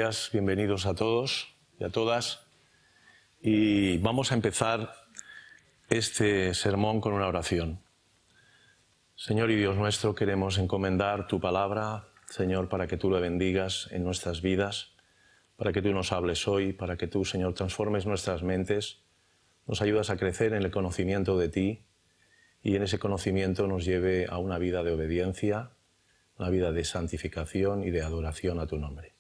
días, bienvenidos a todos y a todas. Y vamos a empezar este sermón con una oración. Señor y Dios nuestro, queremos encomendar tu palabra, Señor, para que tú la bendigas en nuestras vidas, para que tú nos hables hoy, para que tú, Señor, transformes nuestras mentes, nos ayudas a crecer en el conocimiento de ti y en ese conocimiento nos lleve a una vida de obediencia, una vida de santificación y de adoración a tu nombre.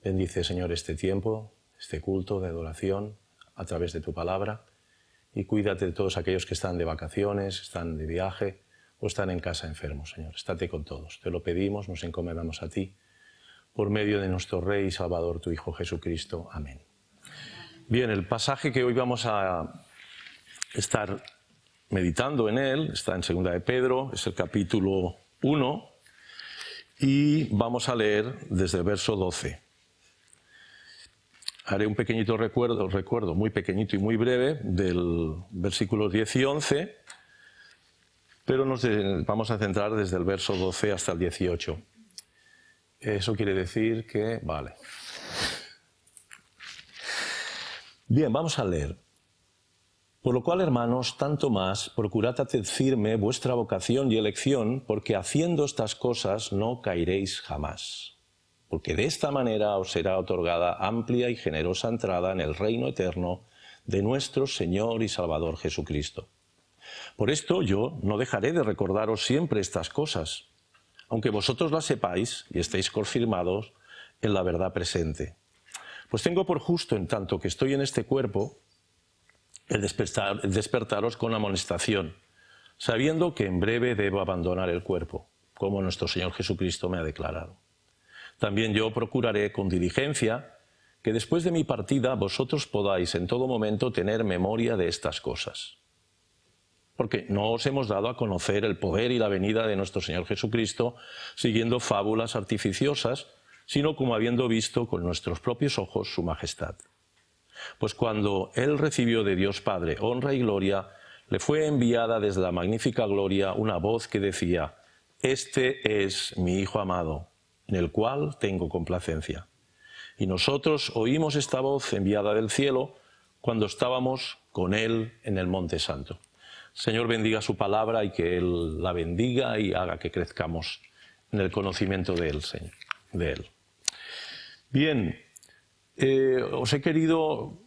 Bendice, Señor, este tiempo, este culto de adoración a través de tu palabra y cuídate de todos aquellos que están de vacaciones, están de viaje o están en casa enfermos, Señor. Estate con todos. Te lo pedimos, nos encomendamos a ti, por medio de nuestro Rey y Salvador, tu Hijo Jesucristo. Amén. Bien, el pasaje que hoy vamos a estar meditando en él está en 2 de Pedro, es el capítulo 1, y vamos a leer desde el verso 12. Haré un pequeñito recuerdo muy pequeñito y muy breve del versículo 10 y 11, pero nos vamos a centrar desde el verso 12 hasta el 18. Eso quiere decir que... Vale. Bien, vamos a leer. Por lo cual, hermanos, tanto más, procurad hacer firme vuestra vocación y elección, porque haciendo estas cosas no caeréis jamás. Porque de esta manera os será otorgada amplia y generosa entrada en el reino eterno de nuestro Señor y Salvador Jesucristo. Por esto yo no dejaré de recordaros siempre estas cosas, aunque vosotros las sepáis y estéis confirmados en la verdad presente. Pues tengo por justo, en tanto que estoy en este cuerpo, el despertaros con amonestación, sabiendo que en breve debo abandonar el cuerpo, como nuestro Señor Jesucristo me ha declarado. También yo procuraré con diligencia que después de mi partida vosotros podáis en todo momento tener memoria de estas cosas. Porque no os hemos dado a conocer el poder y la venida de nuestro Señor Jesucristo siguiendo fábulas artificiosas, sino como habiendo visto con nuestros propios ojos su majestad. Pues cuando Él recibió de Dios Padre honra y gloria, le fue enviada desde la magnífica gloria una voz que decía: «Este es mi Hijo amado, en el cual tengo complacencia». Y nosotros oímos esta voz enviada del cielo cuando estábamos con Él en el Monte Santo. Señor, bendiga su palabra y que Él la bendiga y haga que crezcamos en el conocimiento de Él, Señor, de Él. Bien, os he querido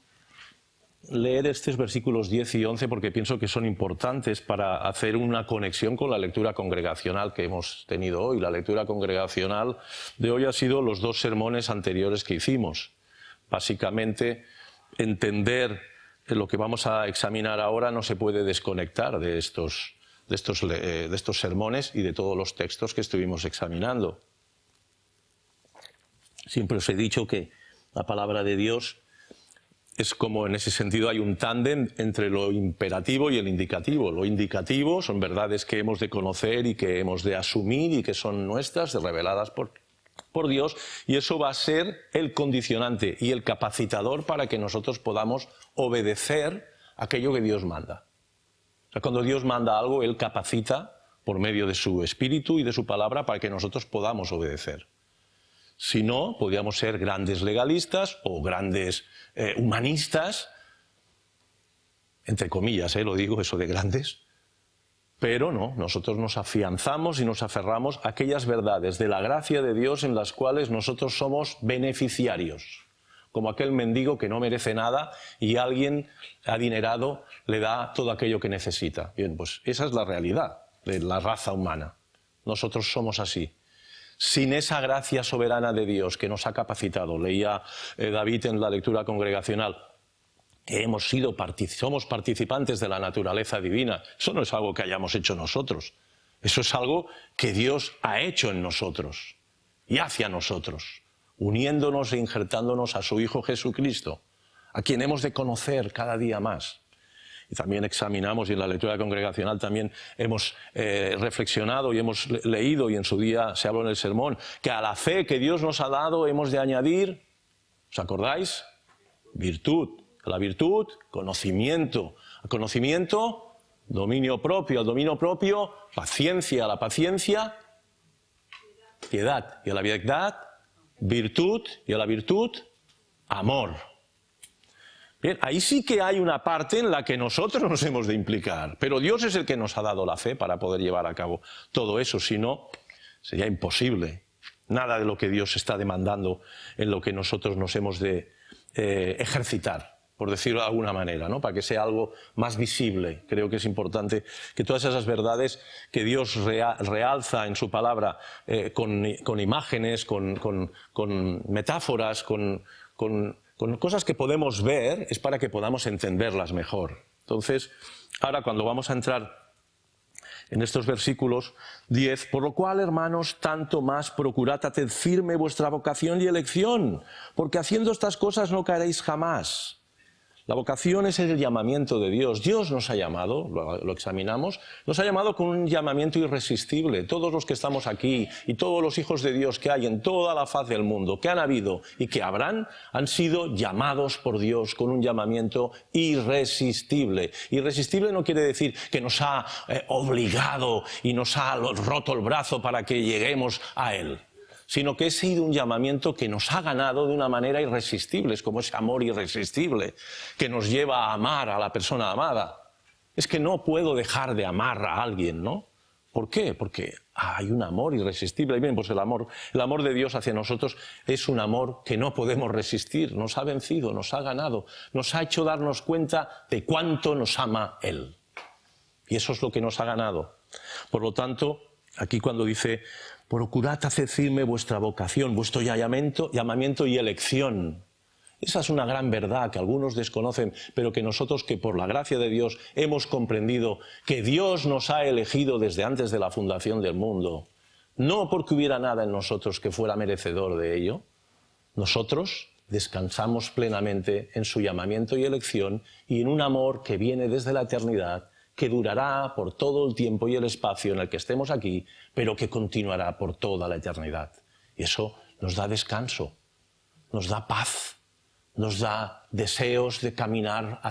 leer estos versículos 10 y 11 porque pienso que son importantes para hacer una conexión con la lectura congregacional que hemos tenido hoy. La lectura congregacional de hoy ha sido los dos sermones anteriores que hicimos. Básicamente, entender lo que vamos a examinar ahora no se puede desconectar de estos sermones y de todos los textos que estuvimos examinando. Siempre os he dicho que la palabra de Dios es como, en ese sentido, hay un tándem entre lo imperativo y el indicativo. Lo indicativo son verdades que hemos de conocer y que hemos de asumir y que son nuestras, reveladas por Dios, y eso va a ser el condicionante y el capacitador para que nosotros podamos obedecer aquello que Dios manda. O sea, cuando Dios manda algo, Él capacita por medio de su Espíritu y de su palabra para que nosotros podamos obedecer. Si no, podríamos ser grandes legalistas o grandes humanistas, entre comillas, lo digo, eso de grandes, pero no, nosotros nos afianzamos y nos aferramos a aquellas verdades de la gracia de Dios en las cuales nosotros somos beneficiarios, como aquel mendigo que no merece nada y alguien adinerado le da todo aquello que necesita. Bien, pues esa es la realidad de la raza humana. Nosotros somos así. Sin esa gracia soberana de Dios que nos ha capacitado, leía David en la lectura congregacional, que somos participantes de la naturaleza divina. Eso no es algo que hayamos hecho nosotros. Eso es algo que Dios ha hecho en nosotros y hacia nosotros, uniéndonos e injertándonos a su Hijo Jesucristo, a quien hemos de conocer cada día más. Y también examinamos, y en la lectura congregacional también hemos reflexionado y hemos leído, y en su día se habló en el sermón, que a la fe que Dios nos ha dado hemos de añadir, ¿os acordáis? Virtud. A la virtud, conocimiento. Al conocimiento, dominio propio. Al dominio propio, paciencia. A la paciencia, piedad. Y a la piedad, virtud, y a la virtud, amor. Bien, ahí sí que hay una parte en la que nosotros nos hemos de implicar, pero Dios es el que nos ha dado la fe para poder llevar a cabo todo eso, si no, sería imposible. Nada de lo que Dios está demandando en lo que nosotros nos hemos de ejercitar, por decirlo de alguna manera, ¿no? Para que sea algo más visible. Creo que es importante que todas esas verdades que Dios realza en su palabra con imágenes, con metáforas, con cosas que podemos ver, es para que podamos entenderlas mejor. Entonces, ahora cuando vamos a entrar en estos versículos 10, por lo cual, hermanos, tanto más procurad hacer firme vuestra vocación y elección, porque haciendo estas cosas no caeréis jamás. La vocación es el llamamiento de Dios. Dios nos ha llamado, lo examinamos, nos ha llamado con un llamamiento irresistible. Todos los que estamos aquí y todos los hijos de Dios que hay en toda la faz del mundo, que han habido y que habrán, han sido llamados por Dios con un llamamiento irresistible. Irresistible no quiere decir que nos ha obligado y nos ha roto el brazo para que lleguemos a Él, sino que ha sido un llamamiento que nos ha ganado de una manera irresistible. Es como ese amor irresistible que nos lleva a amar a la persona amada. Es que no puedo dejar de amar a alguien, ¿no? ¿Por qué? Porque hay un amor irresistible. Y bien, pues el amor de Dios hacia nosotros es un amor que no podemos resistir. Nos ha vencido, nos ha ganado, nos ha hecho darnos cuenta de cuánto nos ama Él. Y eso es lo que nos ha ganado. Por lo tanto, aquí cuando dice: procurad hacer firme vuestra vocación, vuestro llamamiento y elección. Esa es una gran verdad que algunos desconocen, pero que nosotros, que por la gracia de Dios hemos comprendido que Dios nos ha elegido desde antes de la fundación del mundo, no porque hubiera nada en nosotros que fuera merecedor de ello. Nosotros descansamos plenamente en su llamamiento y elección y en un amor que viene desde la eternidad, que durará por todo el tiempo y el espacio en el que estemos aquí, pero que continuará por toda la eternidad. Y eso nos da descanso, nos da paz, nos da deseos de caminar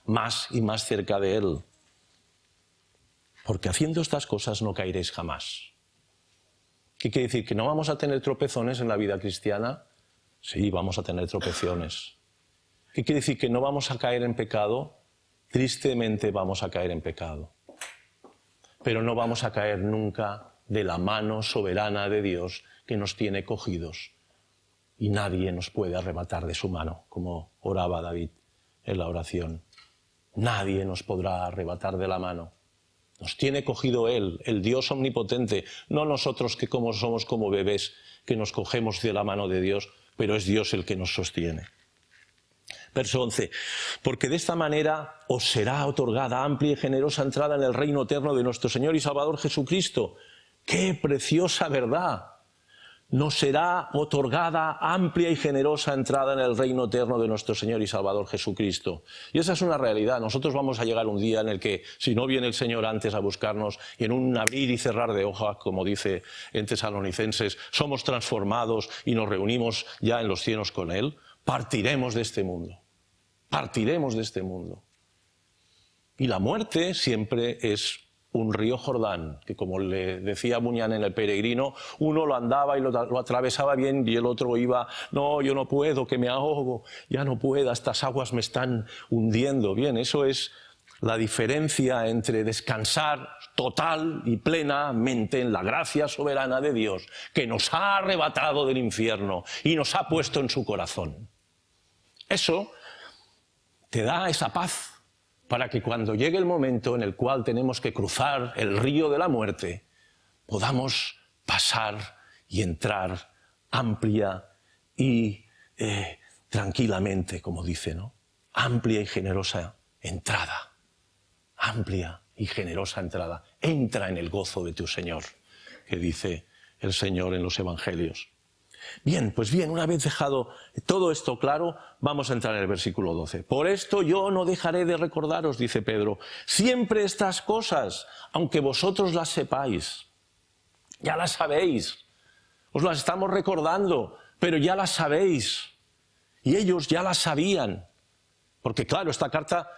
más y más cerca de Él. Porque haciendo estas cosas no caeréis jamás. ¿Qué quiere decir? ¿Que no vamos a tener tropezones en la vida cristiana? Sí, vamos a tener tropezones. ¿Qué quiere decir? ¿Que no vamos a caer en pecado? Tristemente vamos a caer en pecado, pero no vamos a caer nunca de la mano soberana de Dios que nos tiene cogidos y nadie nos puede arrebatar de su mano, como oraba David en la oración. Nadie nos podrá arrebatar de la mano. Nos tiene cogido Él, el Dios omnipotente, no nosotros que somos como bebés que nos cogemos de la mano de Dios, pero es Dios el que nos sostiene. Verso 11, porque de esta manera os será otorgada amplia y generosa entrada en el reino eterno de nuestro Señor y Salvador Jesucristo. ¡Qué preciosa verdad! Nos será otorgada amplia y generosa entrada en el reino eterno de nuestro Señor y Salvador Jesucristo. Y esa es una realidad. Nosotros vamos a llegar un día en el que, si no viene el Señor antes a buscarnos, y en un abrir y cerrar de ojos, como dice en Tesalonicenses, somos transformados y nos reunimos ya en los cielos con Él, partiremos de este mundo. Partiremos de este mundo. Y la muerte siempre es un río Jordán, que como le decía Bunyan en El Peregrino, uno lo andaba y lo atravesaba bien y el otro iba, no, yo no puedo, que me ahogo, ya no puedo, estas aguas me están hundiendo. Bien, eso es la diferencia entre descansar total y plenamente en la gracia soberana de Dios, que nos ha arrebatado del infierno y nos ha puesto en su corazón. Eso te da esa paz para que cuando llegue el momento en el cual tenemos que cruzar el río de la muerte, podamos pasar y entrar amplia y tranquilamente, como dice, ¿no? Amplia y generosa entrada. Amplia y generosa entrada. Entra en el gozo de tu Señor, que dice el Señor en los Evangelios. Bien, pues bien, una vez dejado todo esto claro, vamos a entrar en el versículo 12. Por esto yo no dejaré de recordaros, dice Pedro, siempre estas cosas, aunque vosotros las sepáis. Ya las sabéis, os las estamos recordando, pero ya las sabéis. Y ellos ya las sabían. Porque claro, esta carta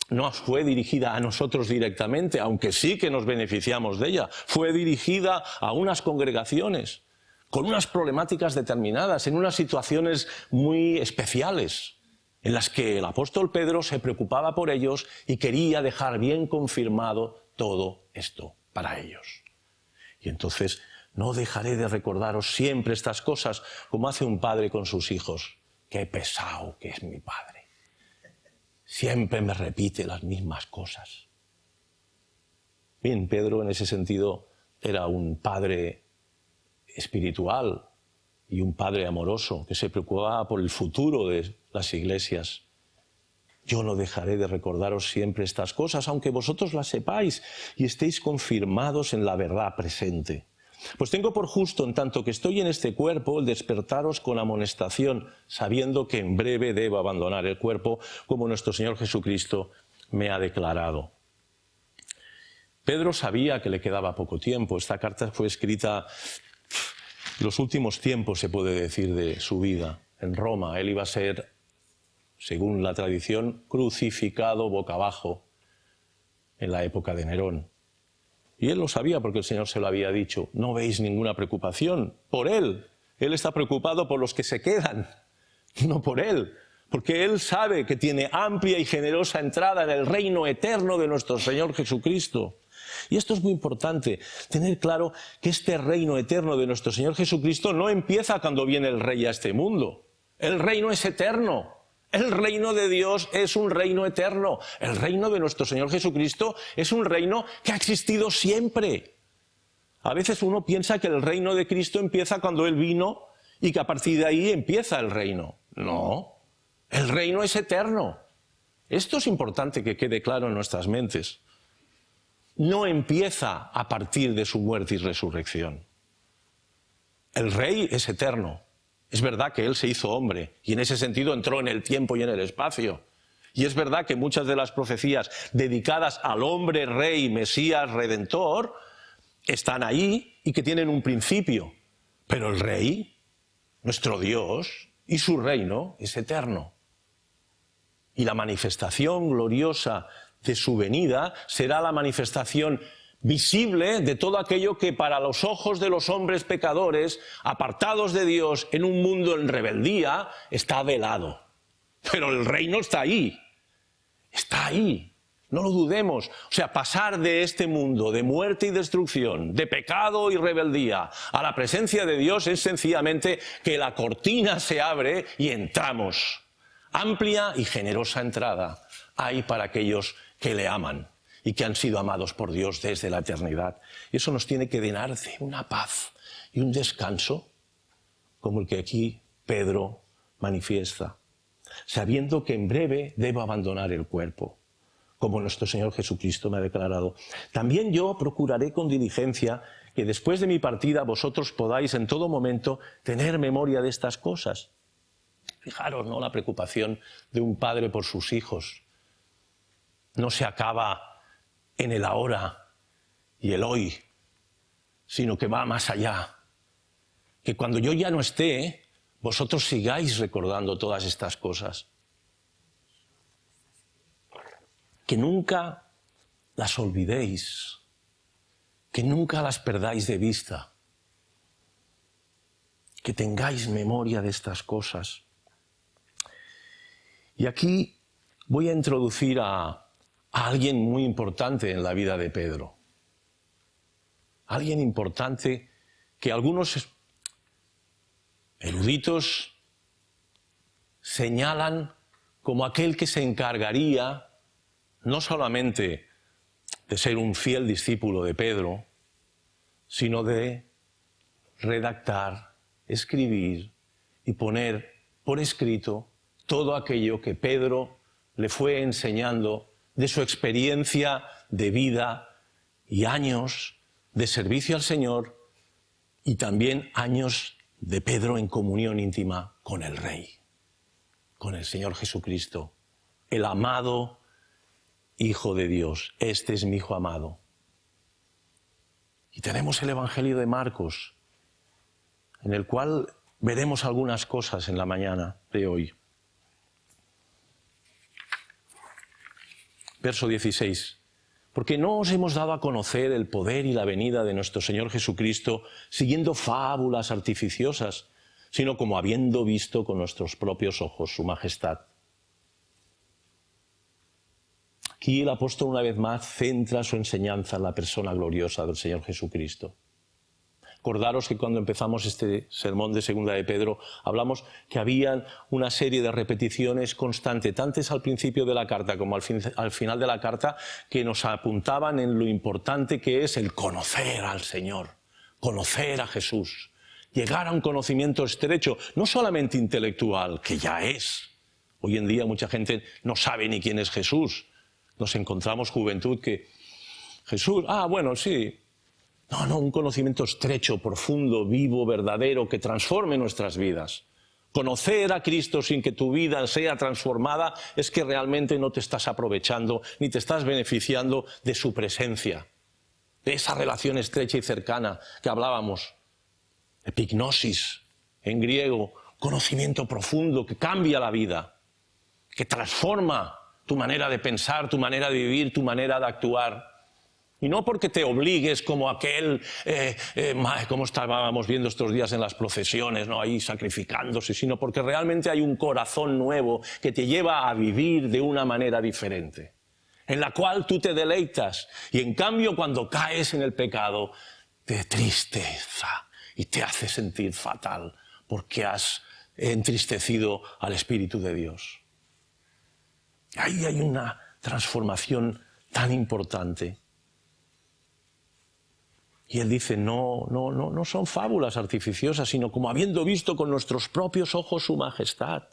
no fue dirigida a nosotros directamente, aunque sí que nos beneficiamos de ella. Fue dirigida a unas congregaciones. con unas problemáticas determinadas, en unas situaciones muy especiales, en las que el apóstol Pedro se preocupaba por ellos y quería dejar bien confirmado todo esto para ellos. Y entonces, no dejaré de recordaros siempre estas cosas, como hace un padre con sus hijos. Qué pesado que es mi padre. Siempre me repite las mismas cosas. Bien, Pedro en ese sentido era un padre espiritual y un padre amoroso que se preocupaba por el futuro de las iglesias. Yo no dejaré de recordaros siempre estas cosas, aunque vosotros las sepáis y estéis confirmados en la verdad presente. Pues tengo por justo, en tanto que estoy en este cuerpo, el despertaros con amonestación, sabiendo que en breve debo abandonar el cuerpo, como nuestro Señor Jesucristo me ha declarado. Pedro sabía que le quedaba poco tiempo. Esta carta fue escrita en los últimos tiempos, se puede decir, de su vida. En Roma, él iba a ser, según la tradición, crucificado boca abajo en la época de Nerón. Y él lo sabía porque el Señor se lo había dicho. No veis ninguna preocupación por él. Él está preocupado por los que se quedan, no por él. Porque él sabe que tiene amplia y generosa entrada en el reino eterno de nuestro Señor Jesucristo. Y esto es muy importante, tener claro que este reino eterno de nuestro Señor Jesucristo no empieza cuando viene el Rey a este mundo. El reino es eterno. El reino de Dios es un reino eterno. El reino de nuestro Señor Jesucristo es un reino que ha existido siempre. A veces uno piensa que el reino de Cristo empieza cuando Él vino y que a partir de ahí empieza el reino. No, el reino es eterno. Esto es importante que quede claro en nuestras mentes. No empieza a partir de su muerte y resurrección. El Rey es eterno. Es verdad que Él se hizo hombre y en ese sentido entró en el tiempo y en el espacio. Y es verdad que muchas de las profecías dedicadas al hombre Rey, Mesías, Redentor, están ahí y que tienen un principio. Pero el Rey, nuestro Dios y su reino es eterno. Y la manifestación gloriosa de su venida será la manifestación visible de todo aquello que para los ojos de los hombres pecadores, apartados de Dios en un mundo en rebeldía, está velado. Pero el reino está ahí, no lo dudemos. O sea, pasar de este mundo de muerte y destrucción, de pecado y rebeldía, a la presencia de Dios es sencillamente que la cortina se abre y entramos. Amplia y generosa entrada hay para aquellos que le aman y que han sido amados por Dios desde la eternidad. Y eso nos tiene que llenar de una paz y un descanso como el que aquí Pedro manifiesta, sabiendo que en breve debo abandonar el cuerpo, como nuestro Señor Jesucristo me ha declarado. También yo procuraré con diligencia que después de mi partida vosotros podáis en todo momento tener memoria de estas cosas. Fijaros, ¿no?, la preocupación de un padre por sus hijos. No se acaba en el ahora y el hoy, sino que va más allá. Que cuando yo ya no esté, vosotros sigáis recordando todas estas cosas. Que nunca las olvidéis, que nunca las perdáis de vista, que tengáis memoria de estas cosas. Y aquí voy a introducir a alguien muy importante en la vida de Pedro. Alguien importante que algunos eruditos señalan como aquel que se encargaría no solamente de ser un fiel discípulo de Pedro, sino de redactar, escribir y poner por escrito todo aquello que Pedro le fue enseñando de su experiencia de vida y años de servicio al Señor y también años de Pedro en comunión íntima con el Rey, con el Señor Jesucristo, el amado Hijo de Dios. Este es mi Hijo amado. Y tenemos el Evangelio de Marcos, en el cual veremos algunas cosas en la mañana de hoy. Verso 16. Porque no os hemos dado a conocer el poder y la venida de nuestro Señor Jesucristo siguiendo fábulas artificiosas, sino como habiendo visto con nuestros propios ojos su majestad. Aquí el apóstol una vez más centra su enseñanza en la persona gloriosa del Señor Jesucristo. Acordaros que cuando empezamos este sermón de Segunda de Pedro hablamos que había una serie de repeticiones constantes, tanto al principio de la carta como al final de la carta, que nos apuntaban en lo importante que es el conocer al Señor, conocer a Jesús, llegar a un conocimiento estrecho, no solamente intelectual, que ya es. Hoy en día mucha gente no sabe ni quién es Jesús. Nos encontramos juventud que Jesús, bueno, sí. No, un conocimiento estrecho, profundo, vivo, verdadero, que transforme nuestras vidas. Conocer a Cristo sin que tu vida sea transformada es que realmente no te estás aprovechando ni te estás beneficiando de su presencia, de esa relación estrecha y cercana que hablábamos. Epignosis, en griego, conocimiento profundo que cambia la vida, que transforma tu manera de pensar, tu manera de vivir, tu manera de actuar. Y no porque te obligues como aquel, como estábamos viendo estos días en las procesiones, ¿no? Ahí sacrificándose, sino porque realmente hay un corazón nuevo que te lleva a vivir de una manera diferente, en la cual tú te deleitas. Y en cambio, cuando caes en el pecado, te tristeza y te hace sentir fatal porque has entristecido al Espíritu de Dios. Ahí hay una transformación tan importante. Y él dice, no son fábulas artificiosas, sino como habiendo visto con nuestros propios ojos su majestad.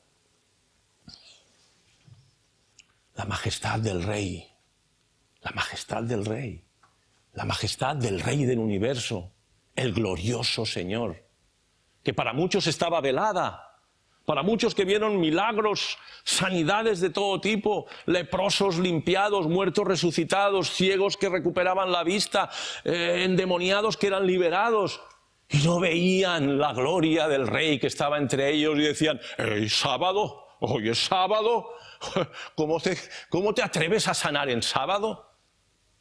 La majestad del Rey, la majestad del Rey, la majestad del Rey del universo, el glorioso Señor, que para muchos estaba velada. Para muchos que vieron milagros, sanidades de todo tipo, leprosos limpiados, muertos resucitados, ciegos que recuperaban la vista, endemoniados que eran liberados, y no veían la gloria del Rey que estaba entre ellos y decían, ¿sábado? ¿Hoy es sábado? ¿Cómo te atreves a sanar en sábado?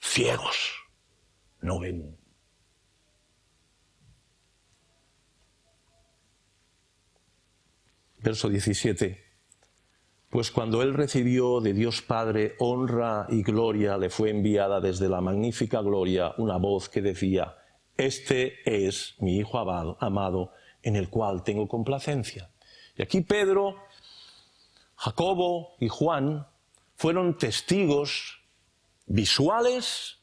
Ciegos, no ven. Verso 17. Pues cuando él recibió de Dios Padre honra y gloria, le fue enviada desde la magnífica gloria una voz que decía, este es mi Hijo amado, en el cual tengo complacencia. Y aquí Pedro, Jacobo y Juan fueron testigos visuales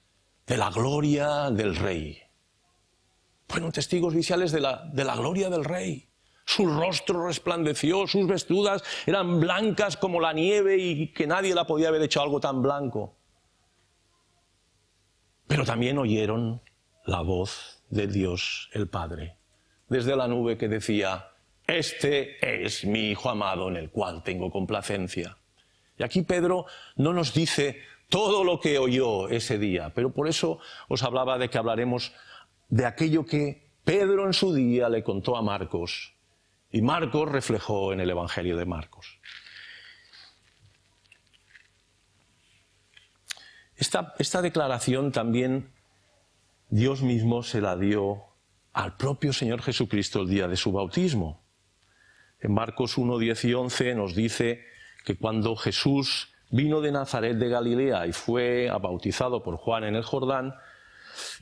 de la gloria del Rey. Fueron testigos visuales de la gloria del Rey. Su rostro resplandeció, sus vestiduras eran blancas como la nieve y que nadie la podía haber hecho algo tan blanco. Pero también oyeron la voz de Dios el Padre, desde la nube que decía, este es mi Hijo amado en el cual tengo complacencia. Y aquí Pedro no nos dice todo lo que oyó ese día, pero por eso os hablaba de que hablaremos de aquello que Pedro en su día le contó a Marcos. Y Marcos reflejó en el Evangelio de Marcos. Esta declaración también Dios mismo se la dio al propio Señor Jesucristo el día de su bautismo. En Marcos 1, 10 y 11 nos dice que cuando Jesús vino de Nazaret de Galilea y fue bautizado por Juan en el Jordán,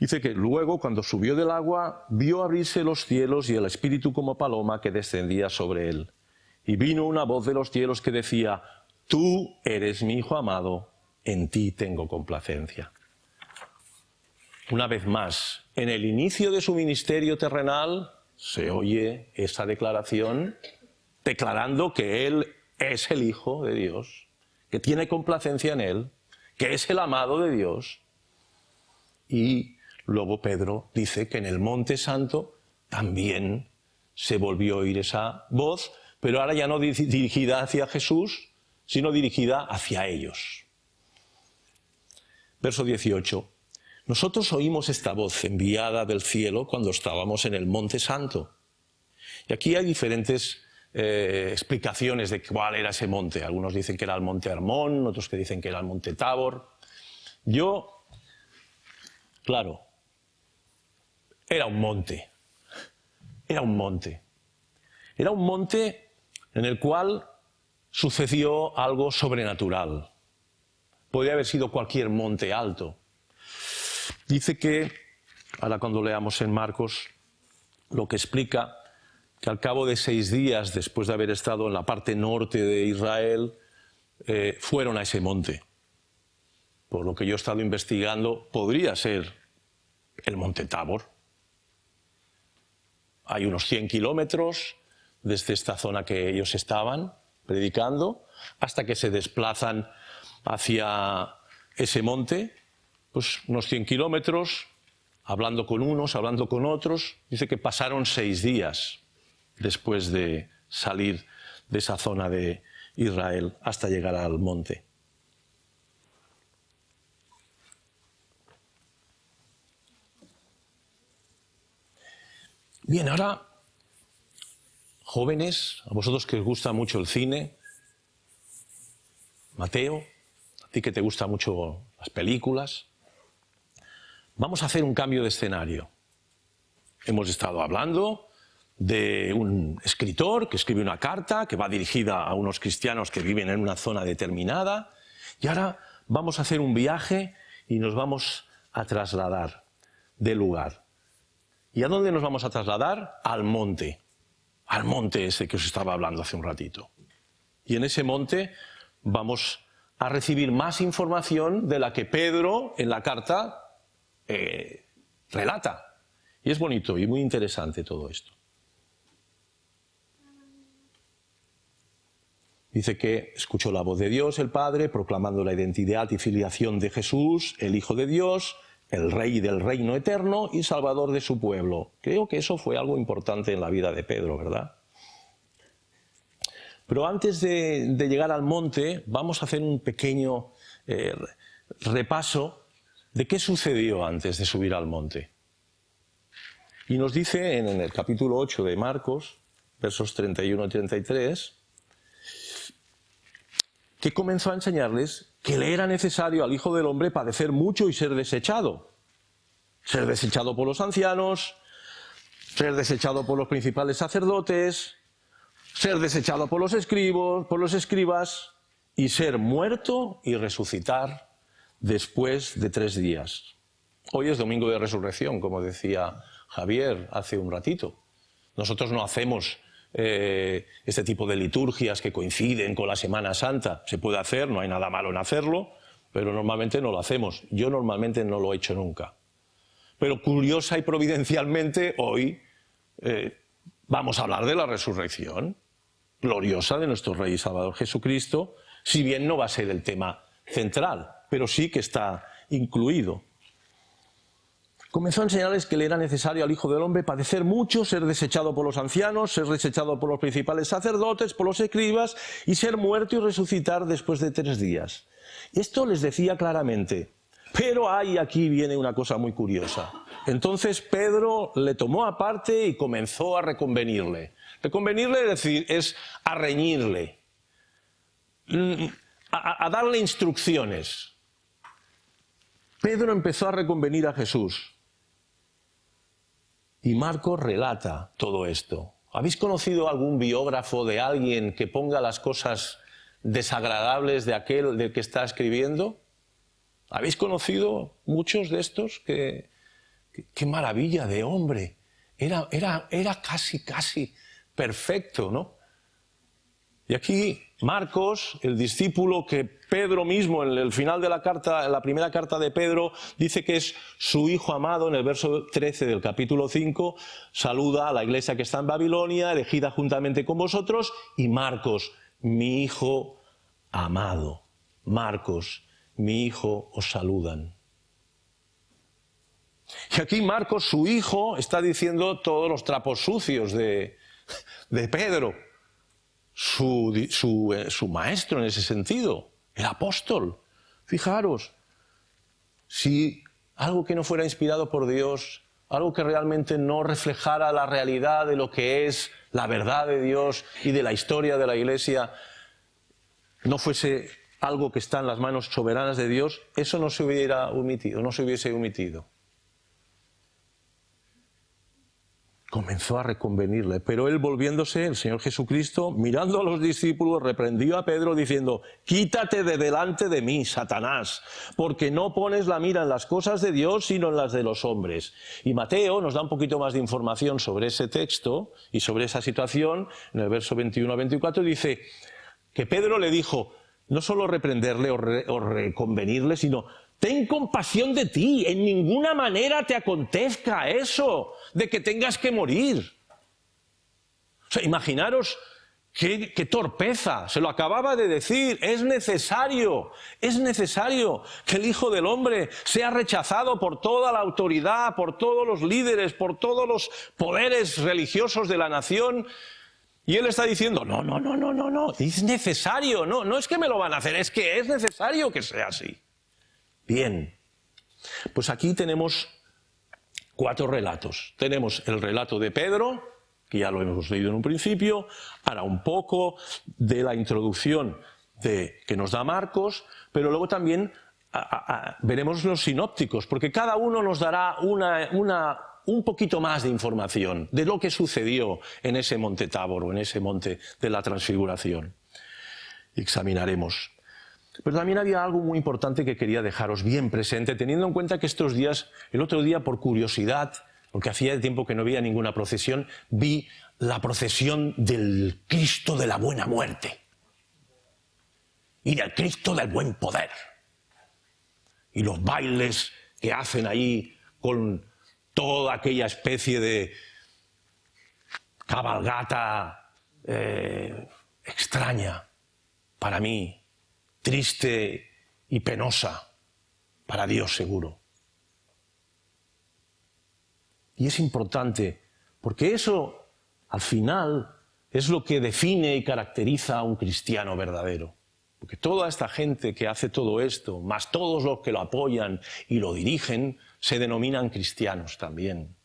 dice que luego, cuando subió del agua, vio abrirse los cielos y el Espíritu como paloma que descendía sobre él. Y vino una voz de los cielos que decía, tú eres mi Hijo amado, en ti tengo complacencia. Una vez más, en el inicio de su ministerio terrenal, se oye esa declaración, declarando que él es el Hijo de Dios, que tiene complacencia en él, que es el amado de Dios. Y luego Pedro dice que en el Monte Santo también se volvió a oír esa voz, pero ahora ya no dirigida hacia Jesús, sino dirigida hacia ellos. Verso 18. Nosotros oímos esta voz enviada del cielo cuando estábamos en el Monte Santo. Y aquí hay diferentes explicaciones de cuál era ese monte. Algunos dicen que era el Monte Hermón, otros que dicen que era el Monte Tabor. Yo Claro, era un monte. Era un monte. Era un monte en el cual sucedió algo sobrenatural. Podría haber sido cualquier monte alto. Dice que, ahora cuando leamos en Marcos, lo que explica que al cabo de 6 días, después de haber estado en la parte norte de Israel, fueron a ese monte. Por lo que yo he estado investigando, podría ser el monte Tabor. Hay unos 100 kilómetros desde esta zona que ellos estaban predicando, hasta que se desplazan hacia ese monte, pues unos 100 kilómetros, hablando con unos, hablando con otros. Dice que pasaron 6 días después de salir de esa zona de Israel hasta llegar al monte. Bien, ahora, jóvenes, a vosotros que os gusta mucho el cine, Mateo, a ti que te gustan mucho las películas, vamos a hacer un cambio de escenario. Hemos estado hablando de un escritor que escribe una carta que va dirigida a unos cristianos que viven en una zona determinada, y ahora vamos a hacer un viaje y nos vamos a trasladar del lugar. ¿Y a dónde nos vamos a trasladar? Al monte ese que os estaba hablando hace un ratito. Y en ese monte vamos a recibir más información de la que Pedro en la carta relata. Y es bonito y muy interesante todo esto. Dice que escuchó la voz de Dios, el Padre, proclamando la identidad y filiación de Jesús, el Hijo de Dios, el Rey del reino eterno y Salvador de su pueblo. Creo que eso fue algo importante en la vida de Pedro, ¿verdad? Pero antes de llegar al monte, vamos a hacer un pequeño repaso de qué sucedió antes de subir al monte. Y nos dice en el capítulo 8 de Marcos, versos 31 y 33, que comenzó a enseñarles que le era necesario al Hijo del Hombre padecer mucho y ser desechado. Ser desechado por los ancianos, ser desechado por los principales sacerdotes, ser desechado por los escribas y ser muerto y resucitar después de 3 días. Hoy es domingo de resurrección, como decía Javier hace un ratito. Nosotros no hacemos este tipo de liturgias que coinciden con la Semana Santa. Se puede hacer, no hay nada malo en hacerlo, pero normalmente no lo hacemos. Yo normalmente no lo he hecho nunca. Pero curiosa y providencialmente hoy vamos a hablar de la resurrección gloriosa de nuestro Rey y Salvador Jesucristo, si bien no va a ser el tema central, pero sí que está incluido. Comenzó a enseñarles que le era necesario al Hijo del Hombre padecer mucho, ser desechado por los ancianos, ser desechado por los principales sacerdotes, por los escribas, y ser muerto y resucitar después de 3 días. Esto les decía claramente. Pero aquí viene una cosa muy curiosa. Entonces Pedro le tomó aparte y comenzó a reconvenirle. Reconvenirle, es decir, es a reñirle, a darle instrucciones. Pedro empezó a reconvenir a Jesús. Y Marcos relata todo esto. ¿Habéis conocido algún biógrafo de alguien que ponga las cosas desagradables de aquel del que está escribiendo? ¿Habéis conocido muchos de estos? Qué maravilla de hombre. Era casi perfecto, ¿no? Y aquí Marcos, el discípulo que Pedro mismo, en el final de la carta, en la primera carta de Pedro, dice que es su hijo amado, en el verso 13 del capítulo 5, saluda a la iglesia que está en Babilonia, elegida juntamente con vosotros, y Marcos, mi hijo amado. Marcos, mi hijo, os saludan. Y aquí Marcos, su hijo, está diciendo todos los trapos sucios de Pedro. Su maestro en ese sentido, el apóstol. Fijaros, si algo que no fuera inspirado por Dios, algo que realmente no reflejara la realidad de lo que es la verdad de Dios y de la historia de la Iglesia, no fuese algo que está en las manos soberanas de Dios, eso no se hubiese omitido. Comenzó a reconvenirle, pero él volviéndose, el Señor Jesucristo, mirando a los discípulos, reprendió a Pedro diciendo: quítate de delante de mí, Satanás, porque no pones la mira en las cosas de Dios, sino en las de los hombres. Y Mateo nos da un poquito más de información sobre ese texto y sobre esa situación. En el verso 21 a 24 dice que Pedro le dijo, no solo reprenderle o reconvenirle, sino: ten compasión de ti, en ninguna manera te acontezca eso, de que tengas que morir. O sea, imaginaros qué torpeza, se lo acababa de decir, es necesario que el Hijo del Hombre sea rechazado por toda la autoridad, por todos los líderes, por todos los poderes religiosos de la nación. Y él está diciendo, no, es necesario, no es que me lo van a hacer, es que es necesario que sea así. Bien, pues aquí tenemos 4 relatos. Tenemos el relato de Pedro, que ya lo hemos leído en un principio, ahora un poco de la introducción que nos da Marcos, pero luego también veremos los sinópticos, porque cada uno nos dará un poquito más de información de lo que sucedió en ese monte Tabor o en ese monte de la Transfiguración. Examinaremos. Pero también había algo muy importante que quería dejaros bien presente, teniendo en cuenta que estos días, el otro día por curiosidad, porque hacía tiempo que no veía ninguna procesión, vi la procesión del Cristo de la Buena Muerte y del Cristo del Buen Poder. Y los bailes que hacen ahí con toda aquella especie de cabalgata extraña para mí, triste y penosa, para Dios seguro. Y es importante, porque eso, al final, es lo que define y caracteriza a un cristiano verdadero. Porque toda esta gente que hace todo esto, más todos los que lo apoyan y lo dirigen, se denominan cristianos también.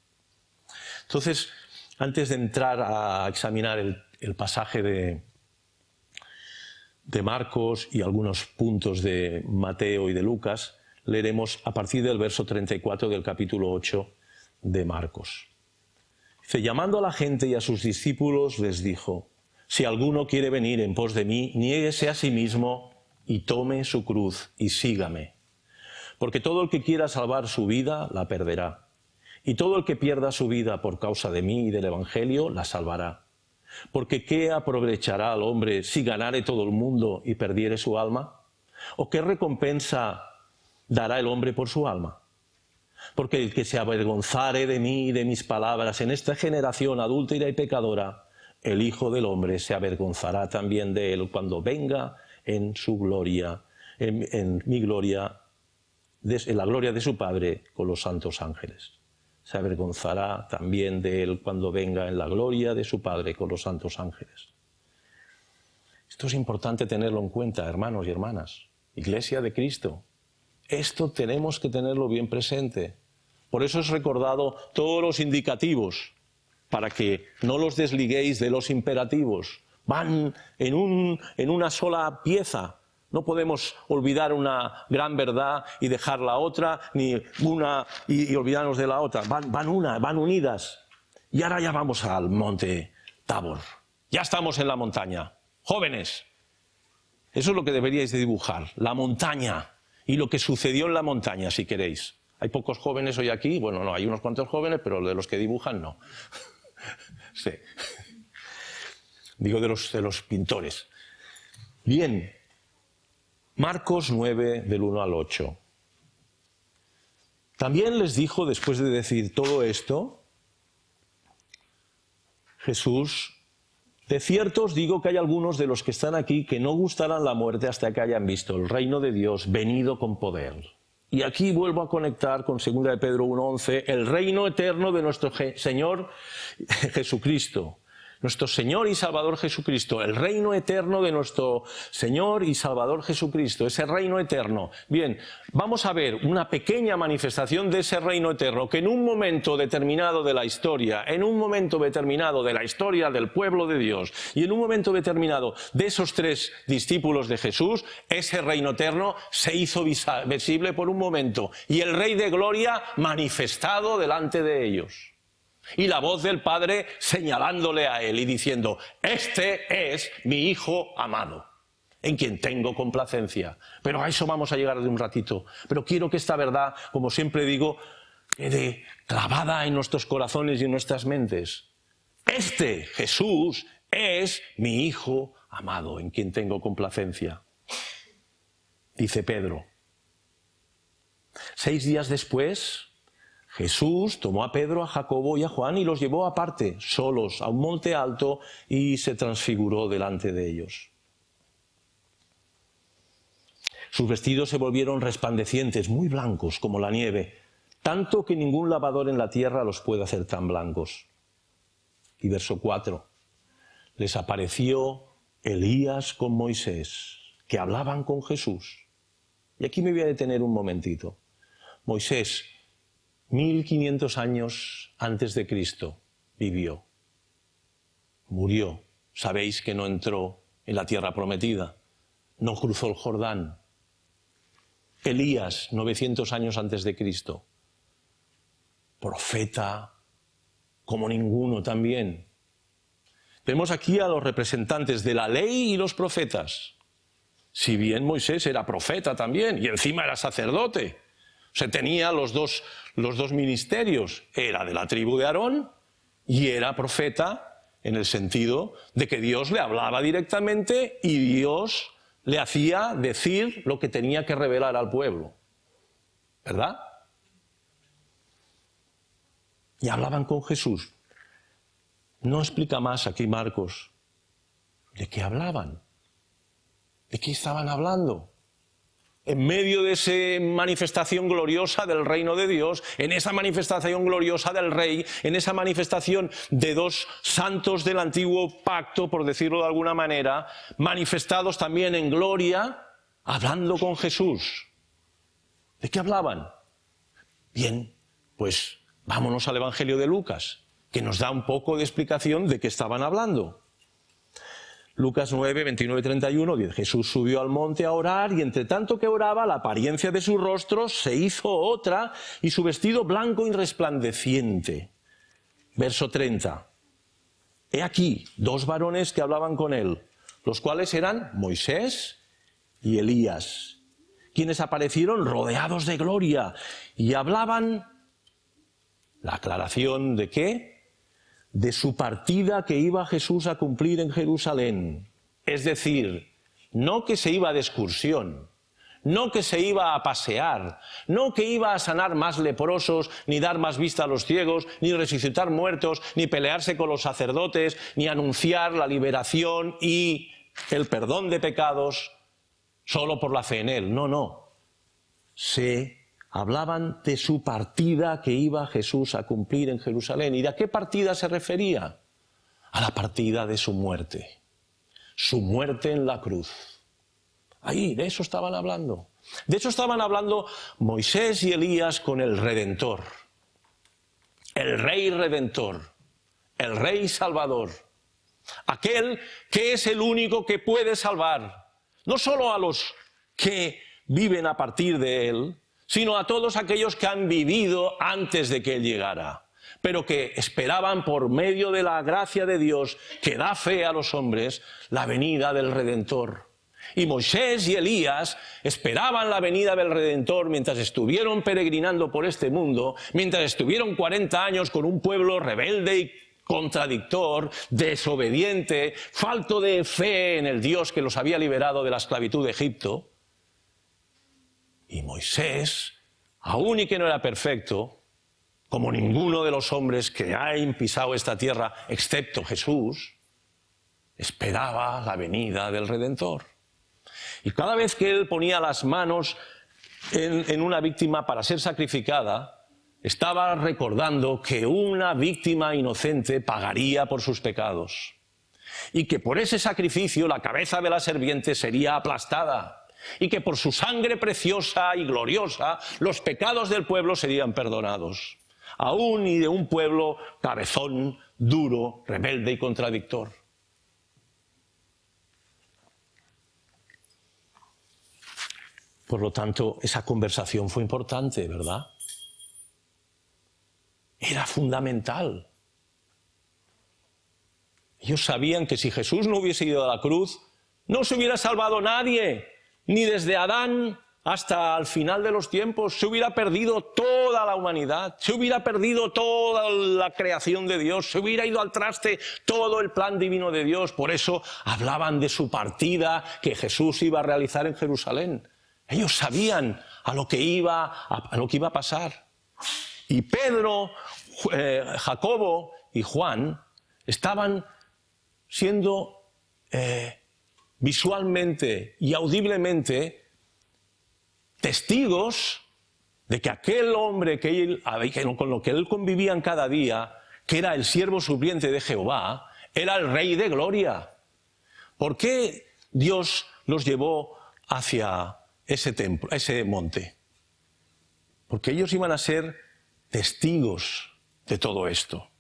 Entonces, antes de entrar a examinar el pasaje de Marcos y algunos puntos de Mateo y de Lucas, leeremos a partir del verso 34 del capítulo 8 de Marcos. Dice, llamando a la gente y a sus discípulos les dijo, si alguno quiere venir en pos de mí, niéguese a sí mismo y tome su cruz y sígame. Porque todo el que quiera salvar su vida la perderá, y todo el que pierda su vida por causa de mí y del Evangelio la salvará. Porque ¿qué aprovechará al hombre si ganare todo el mundo y perdiere su alma? ¿O qué recompensa dará el hombre por su alma? Porque el que se avergonzare de mí y de mis palabras en esta generación adúltera y pecadora, el Hijo del Hombre se avergonzará también de él cuando venga en su gloria, en mi gloria, en la gloria de su Padre con los santos ángeles. Se avergonzará también de él cuando venga en la gloria de su Padre con los santos ángeles. Esto es importante tenerlo en cuenta, hermanos y hermanas. Iglesia de Cristo. Esto tenemos que tenerlo bien presente. Por eso es recordado todos los indicativos, para que no los desliguéis de los imperativos. Van en una sola pieza. No podemos olvidar una gran verdad y dejar la otra, ni una y olvidarnos de la otra. Van unidas. Y ahora ya vamos al monte Tabor. Ya estamos en la montaña. Jóvenes, eso es lo que deberíais de dibujar. La montaña y lo que sucedió en la montaña, si queréis. Hay pocos jóvenes hoy aquí. Bueno, no, hay unos cuantos jóvenes, pero de los que dibujan no. Sí. Digo de los pintores. Bien. Marcos 9, del 1 al 8. También les dijo, después de decir todo esto, Jesús, de cierto os digo que hay algunos de los que están aquí que no gustarán la muerte hasta que hayan visto el reino de Dios venido con poder. Y aquí vuelvo a conectar con 2 de Pedro 1:11, el reino eterno de nuestro Señor Jesucristo. Nuestro Señor y Salvador Jesucristo, el reino eterno de nuestro Señor y Salvador Jesucristo, ese reino eterno. Bien, vamos a ver una pequeña manifestación de ese reino eterno que en un momento determinado de la historia, en un momento determinado de la historia del pueblo de Dios y en un momento determinado de esos 3 discípulos de Jesús, ese reino eterno se hizo visible por un momento y el Rey de Gloria manifestado delante de ellos. Y la voz del Padre señalándole a él y diciendo: este es mi Hijo amado, en quien tengo complacencia. Pero a eso vamos a llegar de un ratito. Pero quiero que esta verdad, como siempre digo, quede clavada en nuestros corazones y en nuestras mentes. Este Jesús es mi Hijo amado, en quien tengo complacencia. Dice Pedro. 6 días después, Jesús tomó a Pedro, a Jacobo y a Juan y los llevó aparte, solos, a un monte alto, y se transfiguró delante de ellos. Sus vestidos se volvieron resplandecientes, muy blancos como la nieve, tanto que ningún lavador en la tierra los puede hacer tan blancos. Y verso 4. Les apareció Elías con Moisés, que hablaban con Jesús. Y aquí me voy a detener un momentito. Moisés, 1500 años antes de Cristo, vivió. Murió. Sabéis que no entró en la tierra prometida. No cruzó el Jordán. Elías, 900 años antes de Cristo. Profeta como ninguno también. Vemos aquí a los representantes de la ley y los profetas. Si bien Moisés era profeta también y encima era sacerdote. O sea, tenía los dos ministerios. Era de la tribu de Aarón y era profeta en el sentido de que Dios le hablaba directamente y Dios le hacía decir lo que tenía que revelar al pueblo. ¿Verdad? Y hablaban con Jesús. No explica más aquí Marcos. ¿De qué hablaban? ¿De qué estaban hablando? En medio de esa manifestación gloriosa del reino de Dios, en esa manifestación gloriosa del Rey, en esa manifestación de 2 santos del antiguo pacto, por decirlo de alguna manera, manifestados también en gloria, hablando con Jesús. ¿De qué hablaban? Bien, pues vámonos al Evangelio de Lucas, que nos da un poco de explicación de qué estaban hablando. Lucas 9, 29 y 31, dice: Jesús subió al monte a orar y entre tanto que oraba, la apariencia de su rostro se hizo otra y su vestido blanco y resplandeciente. Verso 30. He aquí 2 varones que hablaban con él, los cuales eran Moisés y Elías, quienes aparecieron rodeados de gloria y hablaban. La aclaración de qué? De su partida que iba Jesús a cumplir en Jerusalén. Es decir, no que se iba de excursión, no que se iba a pasear, no que iba a sanar más leprosos, ni dar más vista a los ciegos, ni resucitar muertos, ni pelearse con los sacerdotes, ni anunciar la liberación y el perdón de pecados solo por la fe en él. No, no. Hablaban de su partida que iba Jesús a cumplir en Jerusalén. ¿Y de a qué partida se refería? A la partida de su muerte en la cruz. Ahí, de eso estaban hablando. De hecho, estaban hablando Moisés y Elías con el Redentor, el Rey Redentor, el Rey Salvador, aquel que es el único que puede salvar, no solo a los que viven a partir de él, sino a todos aquellos que han vivido antes de que Él llegara, pero que esperaban por medio de la gracia de Dios, que da fe a los hombres, la venida del Redentor. Y Moisés y Elías esperaban la venida del Redentor mientras estuvieron peregrinando por este mundo, mientras estuvieron 40 años con un pueblo rebelde y contradictor, desobediente, falto de fe en el Dios que los había liberado de la esclavitud de Egipto. Y Moisés, aun y que no era perfecto, como ninguno de los hombres que han pisado esta tierra, excepto Jesús, esperaba la venida del Redentor. Y cada vez que él ponía las manos en una víctima para ser sacrificada, estaba recordando que una víctima inocente pagaría por sus pecados. Y que por ese sacrificio la cabeza de la serpiente sería aplastada. Y que por su sangre preciosa y gloriosa los pecados del pueblo serían perdonados, aún y de un pueblo cabezón, duro, rebelde y contradictor. Por lo tanto, esa conversación fue importante, ¿verdad? Era fundamental. Ellos sabían que si Jesús no hubiese ido a la cruz, no se hubiera salvado nadie, ni desde Adán hasta el final de los tiempos. Se hubiera perdido toda la humanidad, se hubiera perdido toda la creación de Dios, se hubiera ido al traste todo el plan divino de Dios. Por eso hablaban de su partida que Jesús iba a realizar en Jerusalén. Ellos sabían a lo que iba a pasar. Y Pedro, Jacobo y Juan estaban siendo visualmente y audiblemente testigos de que aquel hombre con lo que él convivían cada día, que era el siervo sufriente de Jehová, era el Rey de Gloria. ¿Por qué Dios los llevó hacia ese templo, ese monte? Porque ellos iban a ser testigos de todo esto.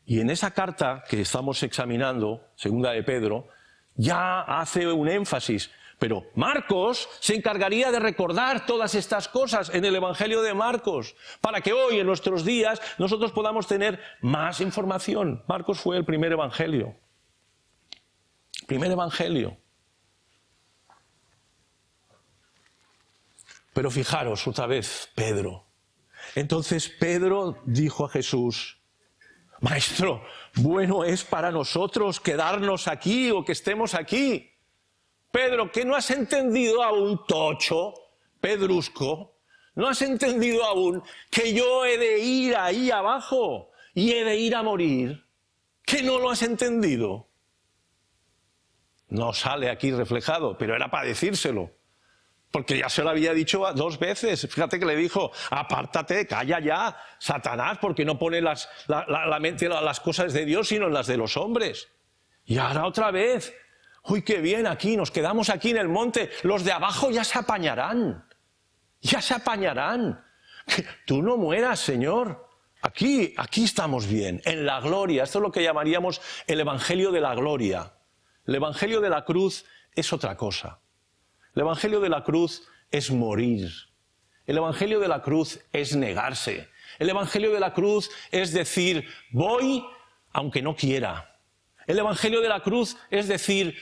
Y en esa carta que estamos examinando, segunda de Pedro, ya hace un énfasis. Pero Marcos se encargaría de recordar todas estas cosas en el Evangelio de Marcos, para que hoy, en nuestros días, nosotros podamos tener más información. Marcos fue el primer evangelio. Primer evangelio. Pero fijaros otra vez, Pedro. Entonces Pedro dijo a Jesús: Maestro, bueno es para nosotros quedarnos aquí o que estemos aquí. Pedro, ¿que no has entendido aún, tocho, pedrusco? ¿No has entendido aún que yo he de ir ahí abajo y he de ir a morir? ¿Que no lo has entendido? No sale aquí reflejado, pero era para decírselo. Porque ya se lo había dicho 2 veces. Fíjate que le dijo: apártate, calla ya, Satanás, porque no pone la mente en las cosas de Dios, sino en las de los hombres. Y ahora otra vez. Uy, qué bien, aquí, nos quedamos aquí en el monte. Los de abajo ya se apañarán. Ya se apañarán. Tú no mueras, Señor. Aquí estamos bien, en la gloria. Esto es lo que llamaríamos el Evangelio de la gloria. El Evangelio de la cruz es otra cosa. El Evangelio de la cruz es morir. El Evangelio de la cruz es negarse. El Evangelio de la cruz es decir: voy aunque no quiera. El Evangelio de la cruz es decir: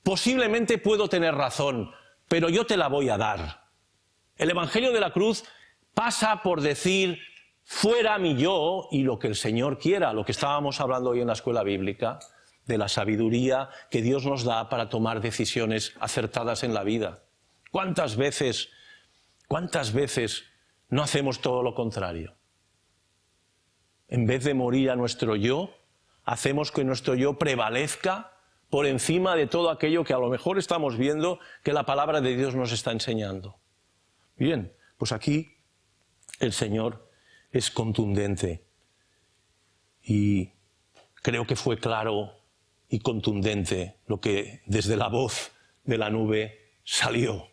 posiblemente puedo tener razón, pero yo te la voy a dar. El Evangelio de la cruz pasa por decir: fuera mi yo y lo que el Señor quiera, lo que estábamos hablando hoy en la escuela bíblica, de la sabiduría que Dios nos da para tomar decisiones acertadas en la vida. ¿Cuántas veces no hacemos todo lo contrario? En vez de morir a nuestro yo, hacemos que nuestro yo prevalezca por encima de todo aquello que a lo mejor estamos viendo que la palabra de Dios nos está enseñando. Bien, pues aquí el Señor es contundente y creo que fue claro y contundente lo que desde la voz de la nube salió.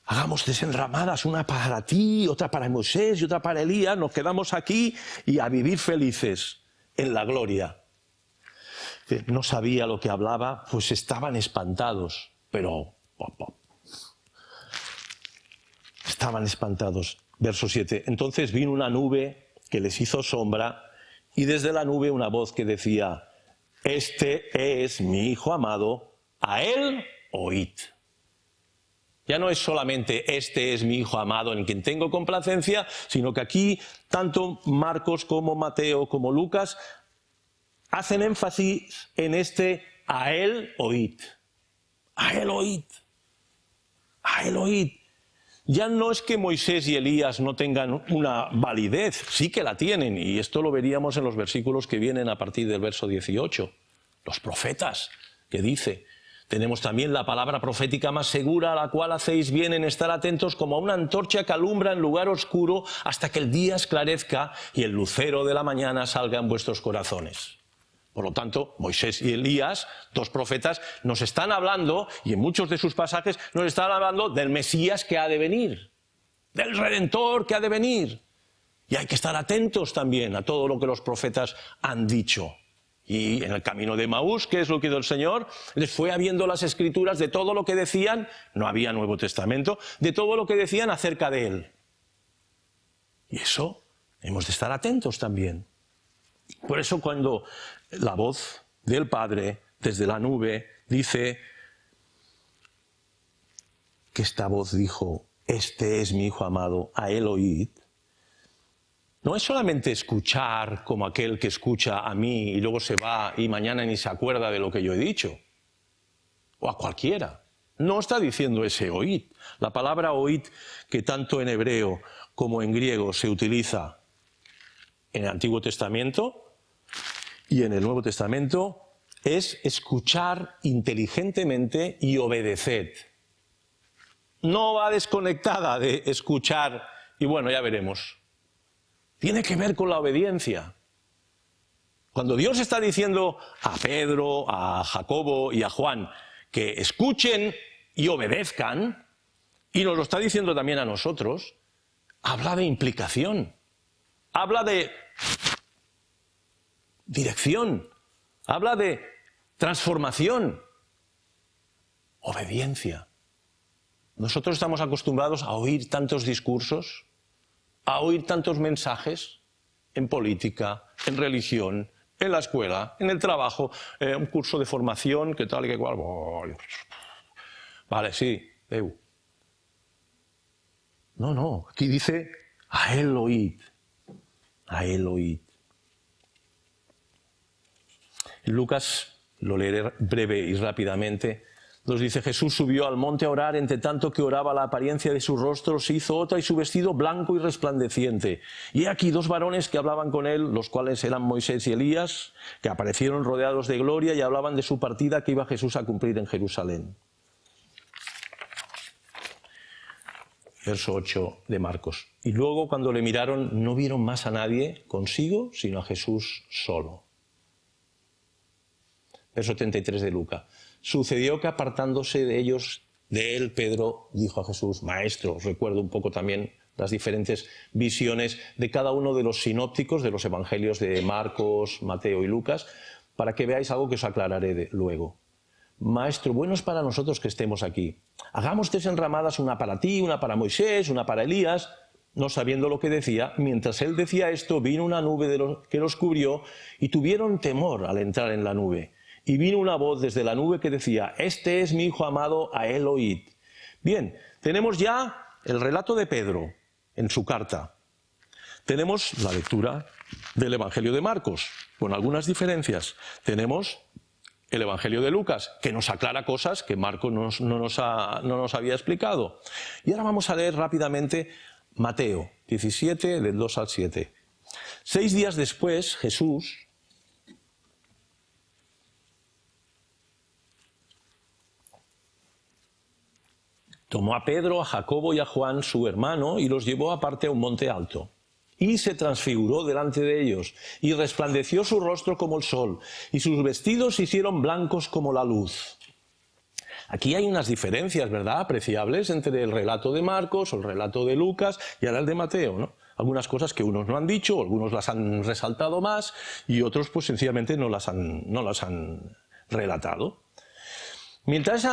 Hagamos desenramadas, una para ti, otra para Moisés y otra para Elías. Nos quedamos aquí y a vivir felices en la gloria. No sabía lo que hablaba, pues estaban espantados, pero estaban espantados. Verso 7. Entonces vino una nube que les hizo sombra y desde la nube una voz que decía: este es mi Hijo amado, a él oíd. Ya no es solamente este es mi Hijo amado en quien tengo complacencia, sino que aquí tanto Marcos como Mateo como Lucas hacen énfasis en este a él oíd. A él oíd. A él oíd. Ya no es que Moisés y Elías no tengan una validez, sí que la tienen, y esto lo veríamos en los versículos que vienen a partir del verso 18. Los profetas, que dice: tenemos también la palabra profética más segura, a la cual hacéis bien en estar atentos como a una antorcha que alumbra en lugar oscuro hasta que el día esclarezca y el lucero de la mañana salga en vuestros corazones. Por lo tanto, Moisés y Elías, 2 profetas, nos están hablando, y en muchos de sus pasajes nos están hablando del Mesías que ha de venir, del Redentor que ha de venir. Y hay que estar atentos también a todo lo que los profetas han dicho. Y en el camino de Emaús, ¿qué es lo que hizo el Señor? Les fue abriendo las Escrituras de todo lo que decían, no había Nuevo Testamento, de todo lo que decían acerca de Él. Y eso hemos de estar atentos también. Por eso cuando la voz del Padre desde la nube dice que esta voz dijo, este es mi Hijo amado, a él oíd. No es solamente escuchar como aquel que escucha a mí y luego se va y mañana ni se acuerda de lo que yo he dicho, o a cualquiera. No está diciendo ese oíd. La palabra oíd, que tanto en hebreo como en griego se utiliza en el Antiguo Testamento y en el Nuevo Testamento, es escuchar inteligentemente y obedeced. No va desconectada de escuchar y bueno, ya veremos. Tiene que ver con la obediencia. Cuando Dios está diciendo a Pedro, a Jacobo y a Juan que escuchen y obedezcan, y nos lo está diciendo también a nosotros, habla de implicación, habla de dirección, habla de transformación, obediencia. Nosotros estamos acostumbrados a oír tantos discursos, a oír tantos mensajes en política, en religión, en la escuela, en el trabajo, un curso de formación, que tal y que cual. Vale, sí, No, aquí dice, a él oíd, a él oíd. En Lucas, lo leeré breve y rápidamente, nos dice, Jesús subió al monte a orar, entre tanto que oraba la apariencia de su rostro se hizo otra y su vestido blanco y resplandeciente. Y he aquí dos varones que hablaban con él, los cuales eran Moisés y Elías, que aparecieron rodeados de gloria y hablaban de su partida que iba Jesús a cumplir en Jerusalén. Verso 8 de Marcos. Y luego cuando le miraron no vieron más a nadie consigo, sino a Jesús solo. Verso 33 de Lucas. Sucedió que apartándose de él, Pedro dijo a Jesús, Maestro, os recuerdo un poco también las diferentes visiones de cada uno de los sinópticos, de los evangelios de Marcos, Mateo y Lucas, para que veáis algo que os aclararé luego. Maestro, bueno es para nosotros que estemos aquí. Hagamos 3 enramadas, una para ti, una para Moisés, una para Elías. No sabiendo lo que decía, mientras él decía esto, vino una nube que los cubrió y tuvieron temor al entrar en la nube. Y vino una voz desde la nube que decía, este es mi Hijo amado, a él oíd. Bien, tenemos ya el relato de Pedro en su carta. Tenemos la lectura del Evangelio de Marcos, con algunas diferencias. Tenemos el Evangelio de Lucas, que nos aclara cosas que Marcos no nos había explicado. Y ahora vamos a leer rápidamente Mateo 17, del 2 al 7. 6 días después, Jesús tomó a Pedro, a Jacobo y a Juan, su hermano, y los llevó aparte a un monte alto. Y se transfiguró delante de ellos, y resplandeció su rostro como el sol, y sus vestidos se hicieron blancos como la luz. Aquí hay unas diferencias, ¿verdad?, apreciables entre el relato de Marcos, o el relato de Lucas, y ahora el de Mateo, ¿no? Algunas cosas que unos no han dicho, algunos las han resaltado más, y otros pues sencillamente no las han relatado. Mientras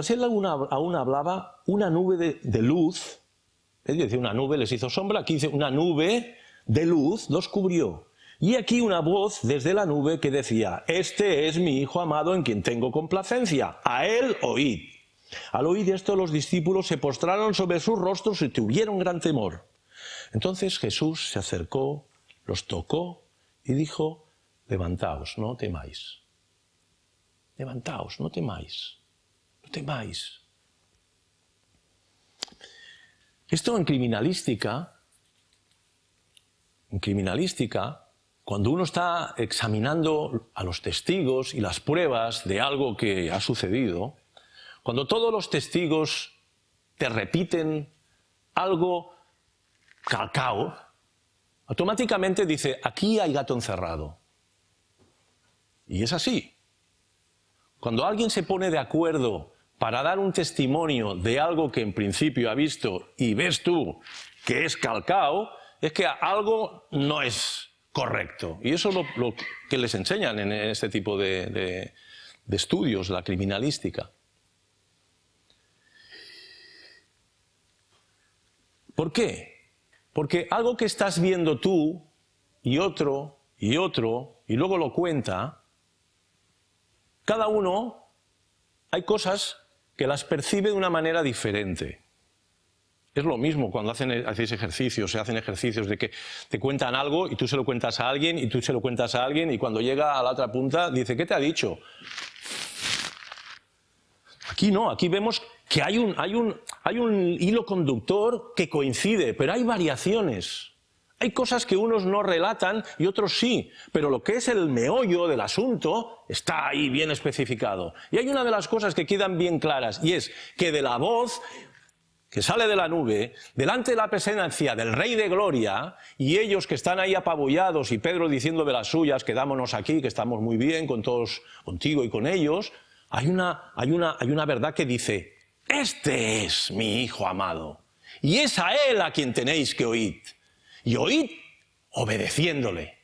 él aún hablaba, una nube de luz, es decir, una nube les hizo sombra, aquí dice una nube de luz los cubrió. Y aquí una voz desde la nube que decía, este es mi Hijo amado en quien tengo complacencia, a él oíd. Al oír esto los discípulos se postraron sobre sus rostros y tuvieron gran temor. Entonces Jesús se acercó, los tocó y dijo, levantaos, no temáis. Levantaos, no temáis. No temáis. Esto en criminalística, cuando uno está examinando a los testigos y las pruebas de algo que ha sucedido, cuando todos los testigos te repiten algo calcao, automáticamente dice, aquí hay gato encerrado. Y es así. Cuando alguien se pone de acuerdo para dar un testimonio de algo que en principio ha visto y ves tú que es calcao, es que algo no es correcto. Y eso es lo que les enseñan en este tipo de estudios, la criminalística. ¿Por qué? Porque algo que estás viendo tú y otro, y luego lo cuenta, cada uno hay cosas que las percibe de una manera diferente. Es lo mismo cuando hacéis ejercicios, se hacen ejercicios de que te cuentan algo y tú se lo cuentas a alguien y tú se lo cuentas a alguien y cuando llega a la otra punta dice, ¿qué te ha dicho? Aquí no, aquí vemos que hay un hilo conductor que coincide, pero hay variaciones. Hay cosas que unos no relatan y otros sí, pero lo que es el meollo del asunto está ahí bien especificado. Y hay una de las cosas que quedan bien claras y es que de la voz que sale de la nube, delante de la presencia del Rey de Gloria, y ellos que están ahí apabullados, y Pedro diciendo de las suyas, quedámonos aquí, que estamos muy bien con todos, contigo y con ellos, hay una verdad que dice, este es mi Hijo amado, y es a Él a quien tenéis que oír, y oíd obedeciéndole.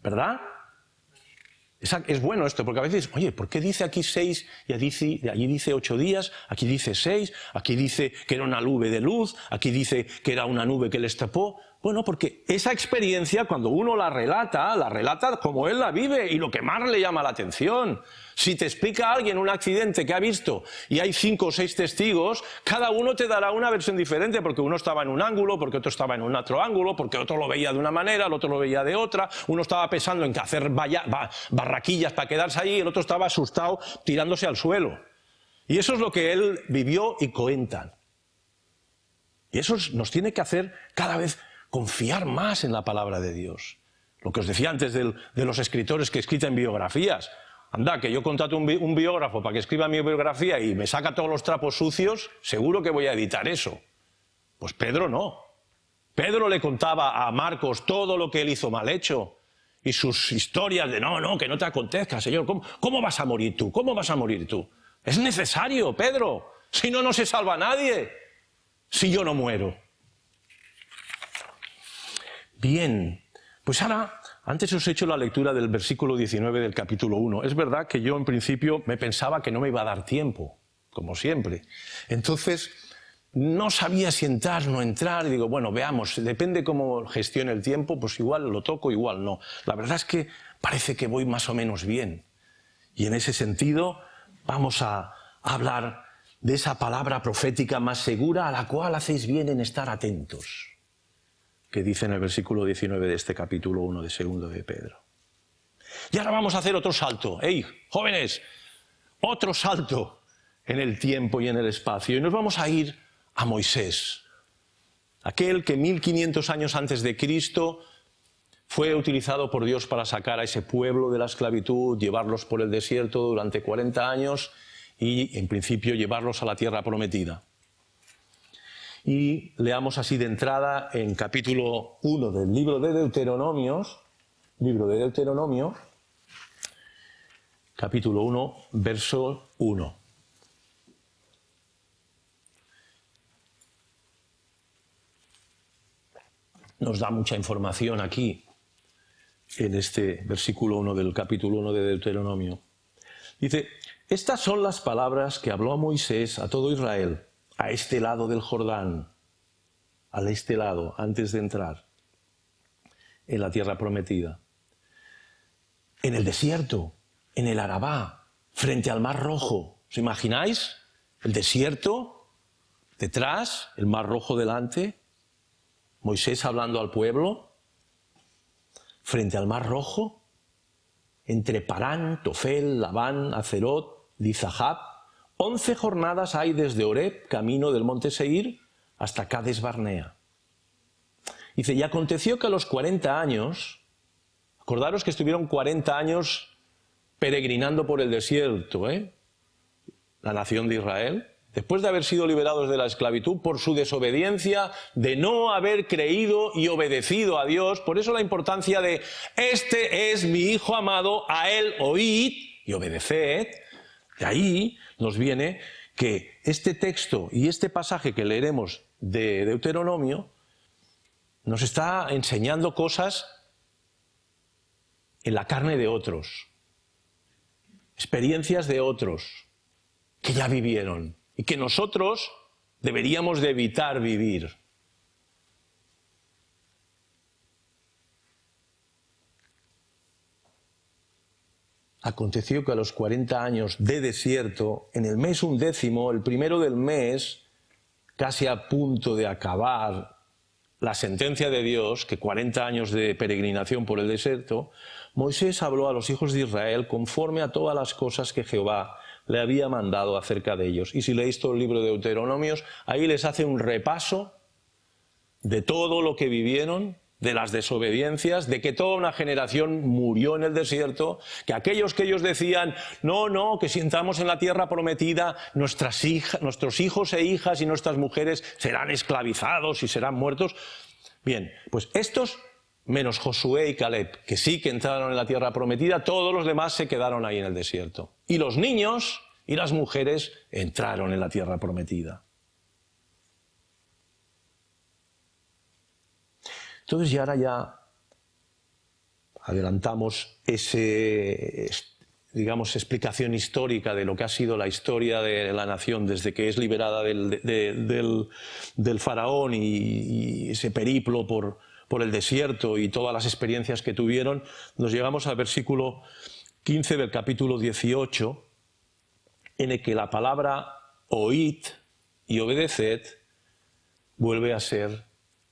¿Verdad? Es bueno esto, porque a veces, oye, ¿por qué dice aquí 6 y allí dice 8 días? Aquí dice 6, aquí dice que era una nube de luz, aquí dice que era una nube que les tapó. Bueno, porque esa experiencia, cuando uno la relata como él la vive y lo que más le llama la atención. Si te explica a alguien un accidente que ha visto y hay 5 o 6 testigos, cada uno te dará una versión diferente, porque uno estaba en un ángulo, porque otro estaba en un otro ángulo, porque otro lo veía de una manera, el otro lo veía de otra, uno estaba pensando en hacer barraquillas para quedarse allí, el otro estaba asustado tirándose al suelo. Y eso es lo que él vivió y cuentan. Y eso nos tiene que hacer cada vez confiar más en la palabra de Dios. Lo que os decía antes de los escritores que escriben biografías. Anda, que yo contrato un biógrafo para que escriba mi biografía y me saca todos los trapos sucios, seguro que voy a editar eso. Pues Pedro no. Pedro le contaba a Marcos todo lo que él hizo mal hecho y sus historias de no, que no te acontezca, Señor. ¿Cómo vas a morir tú? ¿Cómo vas a morir tú? Es necesario, Pedro. Si no, no se salva nadie. Si yo no muero. Bien, pues ahora, antes os he hecho la lectura del versículo 19 del capítulo 1. Es verdad que yo en principio me pensaba que no me iba a dar tiempo, como siempre. Entonces, no sabía si entrar o no entrar. Y digo, bueno, veamos, depende cómo gestione el tiempo, pues igual lo toco, igual no. La verdad es que parece que voy más o menos bien. Y en ese sentido, vamos a hablar de esa palabra profética más segura a la cual hacéis bien en estar atentos, que dice en el versículo 19 de este capítulo 1 de segundo de Pedro. Y ahora vamos a hacer otro salto. ¡Ey, jóvenes! Otro salto en el tiempo y en el espacio. Y nos vamos a ir a Moisés, aquel que 1500 años antes de Cristo fue utilizado por Dios para sacar a ese pueblo de la esclavitud, llevarlos por el desierto durante 40 años y, en principio, llevarlos a la tierra prometida. Y leamos así de entrada en capítulo 1 del libro de Deuteronomio, capítulo 1, verso 1. Nos da mucha información aquí, en este versículo 1 del capítulo 1 de Deuteronomio. Dice, estas son las palabras que habló a Moisés a todo Israel, a este lado del Jordán, a este lado, antes de entrar en la tierra prometida. En el desierto, en el Arabá, frente al Mar Rojo. ¿Os imagináis? El desierto, detrás, el Mar Rojo delante, Moisés hablando al pueblo, frente al Mar Rojo, entre Parán, Tofel, Labán, Acerot, Dizahab. 11 jornadas hay desde Horeb, camino del monte Seir, hasta Cades Barnea. Dice, y aconteció que a los 40 años, acordaros que estuvieron 40 años peregrinando por el desierto, la nación de Israel, después de haber sido liberados de la esclavitud por su desobediencia, de no haber creído y obedecido a Dios. Por eso la importancia de, este es mi Hijo amado, a Él oíd y obedeced. De ahí nos viene que este texto y este pasaje que leeremos de Deuteronomio nos está enseñando cosas en la carne de otros, experiencias de otros que ya vivieron y que nosotros deberíamos de evitar vivir. Aconteció que a los 40 años de desierto, en el mes 11, el primero del mes, casi a punto de acabar la sentencia de Dios, que 40 años de peregrinación por el desierto, Moisés habló a los hijos de Israel conforme a todas las cosas que Jehová le había mandado acerca de ellos. Y si leéis todo el libro de Deuteronomios, ahí les hace un repaso de todo lo que vivieron, de las desobediencias, de que toda una generación murió en el desierto, que aquellos que ellos decían, no, que si entramos en la tierra prometida, nuestros hijos e hijas y nuestras mujeres serán esclavizados y serán muertos. Bien, pues estos, menos Josué y Caleb, que sí que entraron en la tierra prometida, todos los demás se quedaron ahí en el desierto. Y los niños y las mujeres entraron en la tierra prometida. Entonces, y ahora ya adelantamos explicación histórica de lo que ha sido la historia de la nación desde que es liberada del faraón y ese periplo por el desierto y todas las experiencias que tuvieron. Nos llegamos al versículo 15 del capítulo 18, en el que la palabra oíd y obedeced vuelve a ser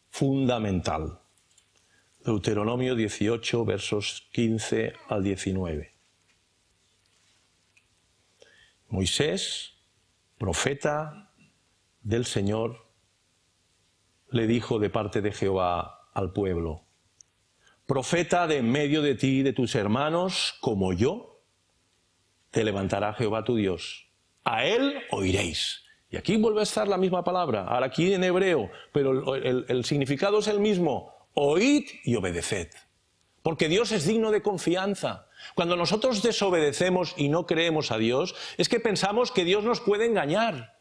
fundamental. Deuteronomio 18, versos 15 al 19. Moisés, profeta del Señor, le dijo de parte de Jehová al pueblo: profeta de en medio de ti y de tus hermanos, como yo, te levantará Jehová tu Dios. A él oiréis. Y aquí vuelve a estar la misma palabra, ahora aquí en hebreo, pero el significado es el mismo. Oíd y obedeced, porque Dios es digno de confianza. Cuando nosotros desobedecemos y no creemos a Dios, es que pensamos que Dios nos puede engañar.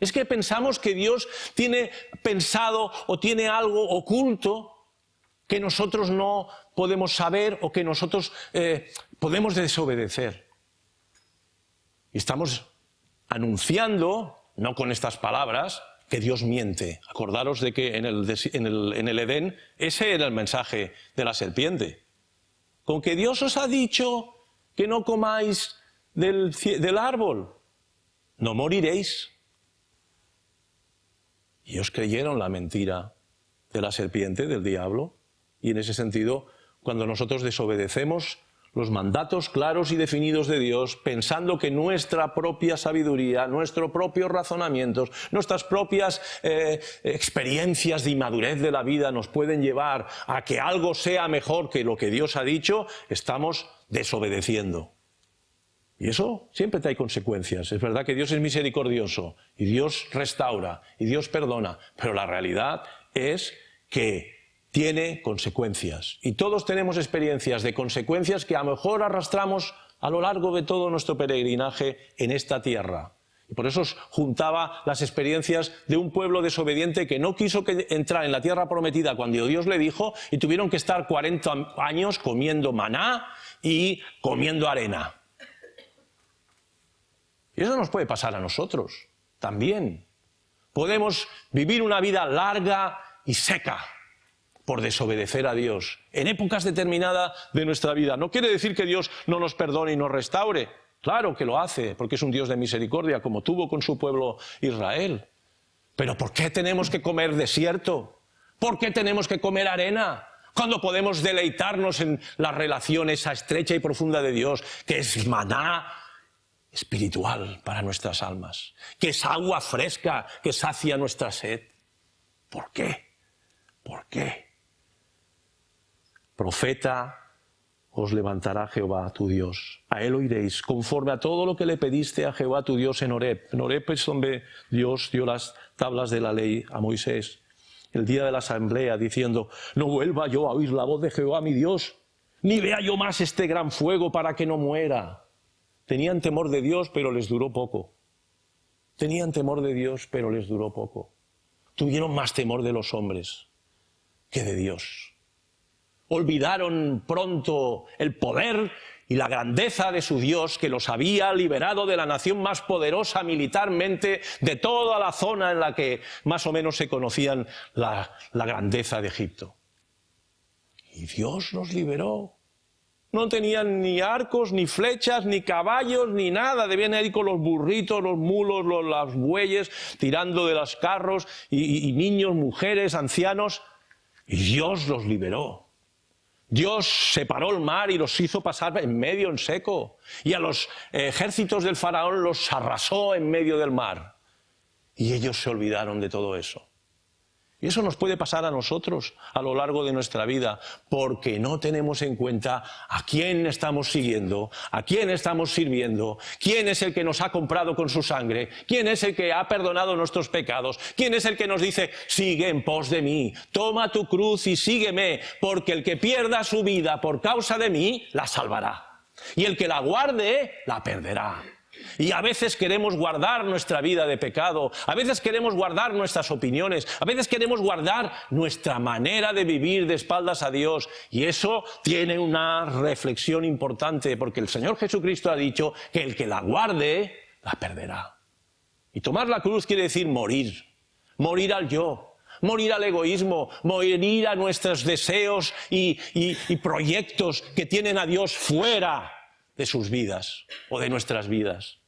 Es que pensamos que Dios tiene pensado o tiene algo oculto que nosotros no podemos saber o que nosotros podemos desobedecer. Y estamos anunciando, no con estas palabras, que Dios miente. Acordaros de que en el Edén ese era el mensaje de la serpiente. Con que Dios os ha dicho que no comáis del árbol, no moriréis. Y ellos creyeron la mentira de la serpiente, del diablo, y en ese sentido, cuando nosotros desobedecemos los mandatos claros y definidos de Dios, pensando que nuestra propia sabiduría, nuestros propios razonamientos, nuestras propias experiencias de inmadurez de la vida nos pueden llevar a que algo sea mejor que lo que Dios ha dicho, estamos desobedeciendo. Y eso siempre trae consecuencias. Es verdad que Dios es misericordioso y Dios restaura y Dios perdona, pero la realidad es que tiene consecuencias. Y todos tenemos experiencias de consecuencias que a lo mejor arrastramos a lo largo de todo nuestro peregrinaje en esta tierra. Y por eso os juntaba las experiencias de un pueblo desobediente que no quiso entrar en la tierra prometida cuando Dios le dijo, y tuvieron que estar 40 años comiendo maná y comiendo arena. Y eso nos puede pasar a nosotros también. Podemos vivir una vida larga y seca por desobedecer a Dios en épocas determinadas de nuestra vida. No quiere decir que Dios no nos perdone y nos restaure. Claro que lo hace, porque es un Dios de misericordia, como tuvo con su pueblo Israel. Pero ¿por qué tenemos que comer desierto? ¿Por qué tenemos que comer arena? Cuando podemos deleitarnos en la relación esa estrecha y profunda de Dios, que es maná espiritual para nuestras almas, que es agua fresca que sacia nuestra sed. ¿Por qué? ¿Por qué? Profeta os levantará Jehová tu Dios. A él oiréis, conforme a todo lo que le pediste a Jehová tu Dios en Horeb. En Horeb es donde Dios dio las tablas de la ley a Moisés, el día de la asamblea, diciendo: no vuelva yo a oír la voz de Jehová mi Dios, ni vea yo más este gran fuego para que no muera. Tenían temor de Dios, pero les duró poco. Tenían temor de Dios, pero les duró poco. Tuvieron más temor de los hombres que de Dios. Olvidaron pronto el poder y la grandeza de su Dios, que los había liberado de la nación más poderosa militarmente de toda la zona en la que más o menos se conocían la grandeza de Egipto. Y Dios nos liberó no tenían ni arcos, ni flechas, ni caballos, ni nada. Debían ir con los burritos, los mulos, los bueyes, tirando de los carros, y niños, mujeres, ancianos. Y Dios los liberó. Dios separó el mar y los hizo pasar en medio, en seco. Y a los ejércitos del faraón los arrasó en medio del mar. Y ellos se olvidaron de todo eso. Y eso nos puede pasar a nosotros a lo largo de nuestra vida, porque no tenemos en cuenta a quién estamos siguiendo, a quién estamos sirviendo, quién es el que nos ha comprado con su sangre, quién es el que ha perdonado nuestros pecados, quién es el que nos dice, sigue en pos de mí, toma tu cruz y sígueme, porque el que pierda su vida por causa de mí, la salvará. Y el que la guarde, la perderá. Y a veces queremos guardar nuestra vida de pecado, a veces queremos guardar nuestras opiniones, a veces queremos guardar nuestra manera de vivir de espaldas a Dios. Y eso tiene una reflexión importante, porque el Señor Jesucristo ha dicho que el que la guarde, la perderá. Y tomar la cruz quiere decir morir, morir al yo, morir al egoísmo, morir a nuestros deseos y proyectos que tienen a Dios fuera de sus vidas o de nuestras vidas.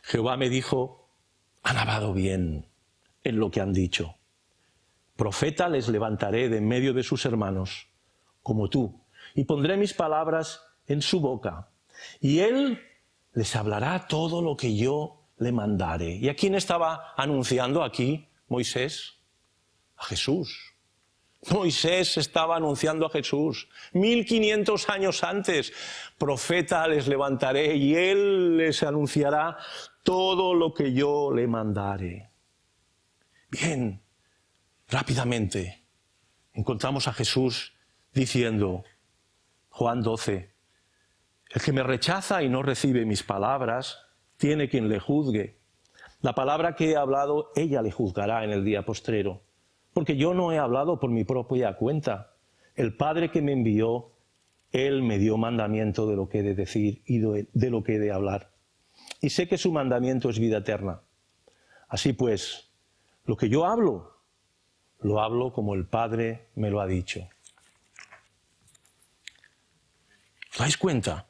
Jehová me dijo, han hablado bien en lo que han dicho. Profeta les levantaré de en medio de sus hermanos, como tú, y pondré mis palabras en su boca, y él les hablará todo lo que yo le mandare. ¿Y a quién estaba anunciando aquí Moisés? A Jesús. Moisés estaba anunciando a Jesús 1500 años antes. Profeta les levantaré y él les anunciará todo lo que yo le mandare. Bien, rápidamente encontramos a Jesús diciendo, Juan 12, el que me rechaza y no recibe mis palabras, tiene quien le juzgue. La palabra que he hablado, ella le juzgará en el día postrero. Porque yo no he hablado por mi propia cuenta. El Padre que me envió, Él me dio mandamiento de lo que he de decir y de lo que he de hablar. Y sé que su mandamiento es vida eterna. Así pues, lo que yo hablo, lo hablo como el Padre me lo ha dicho. ¿Os dais cuenta?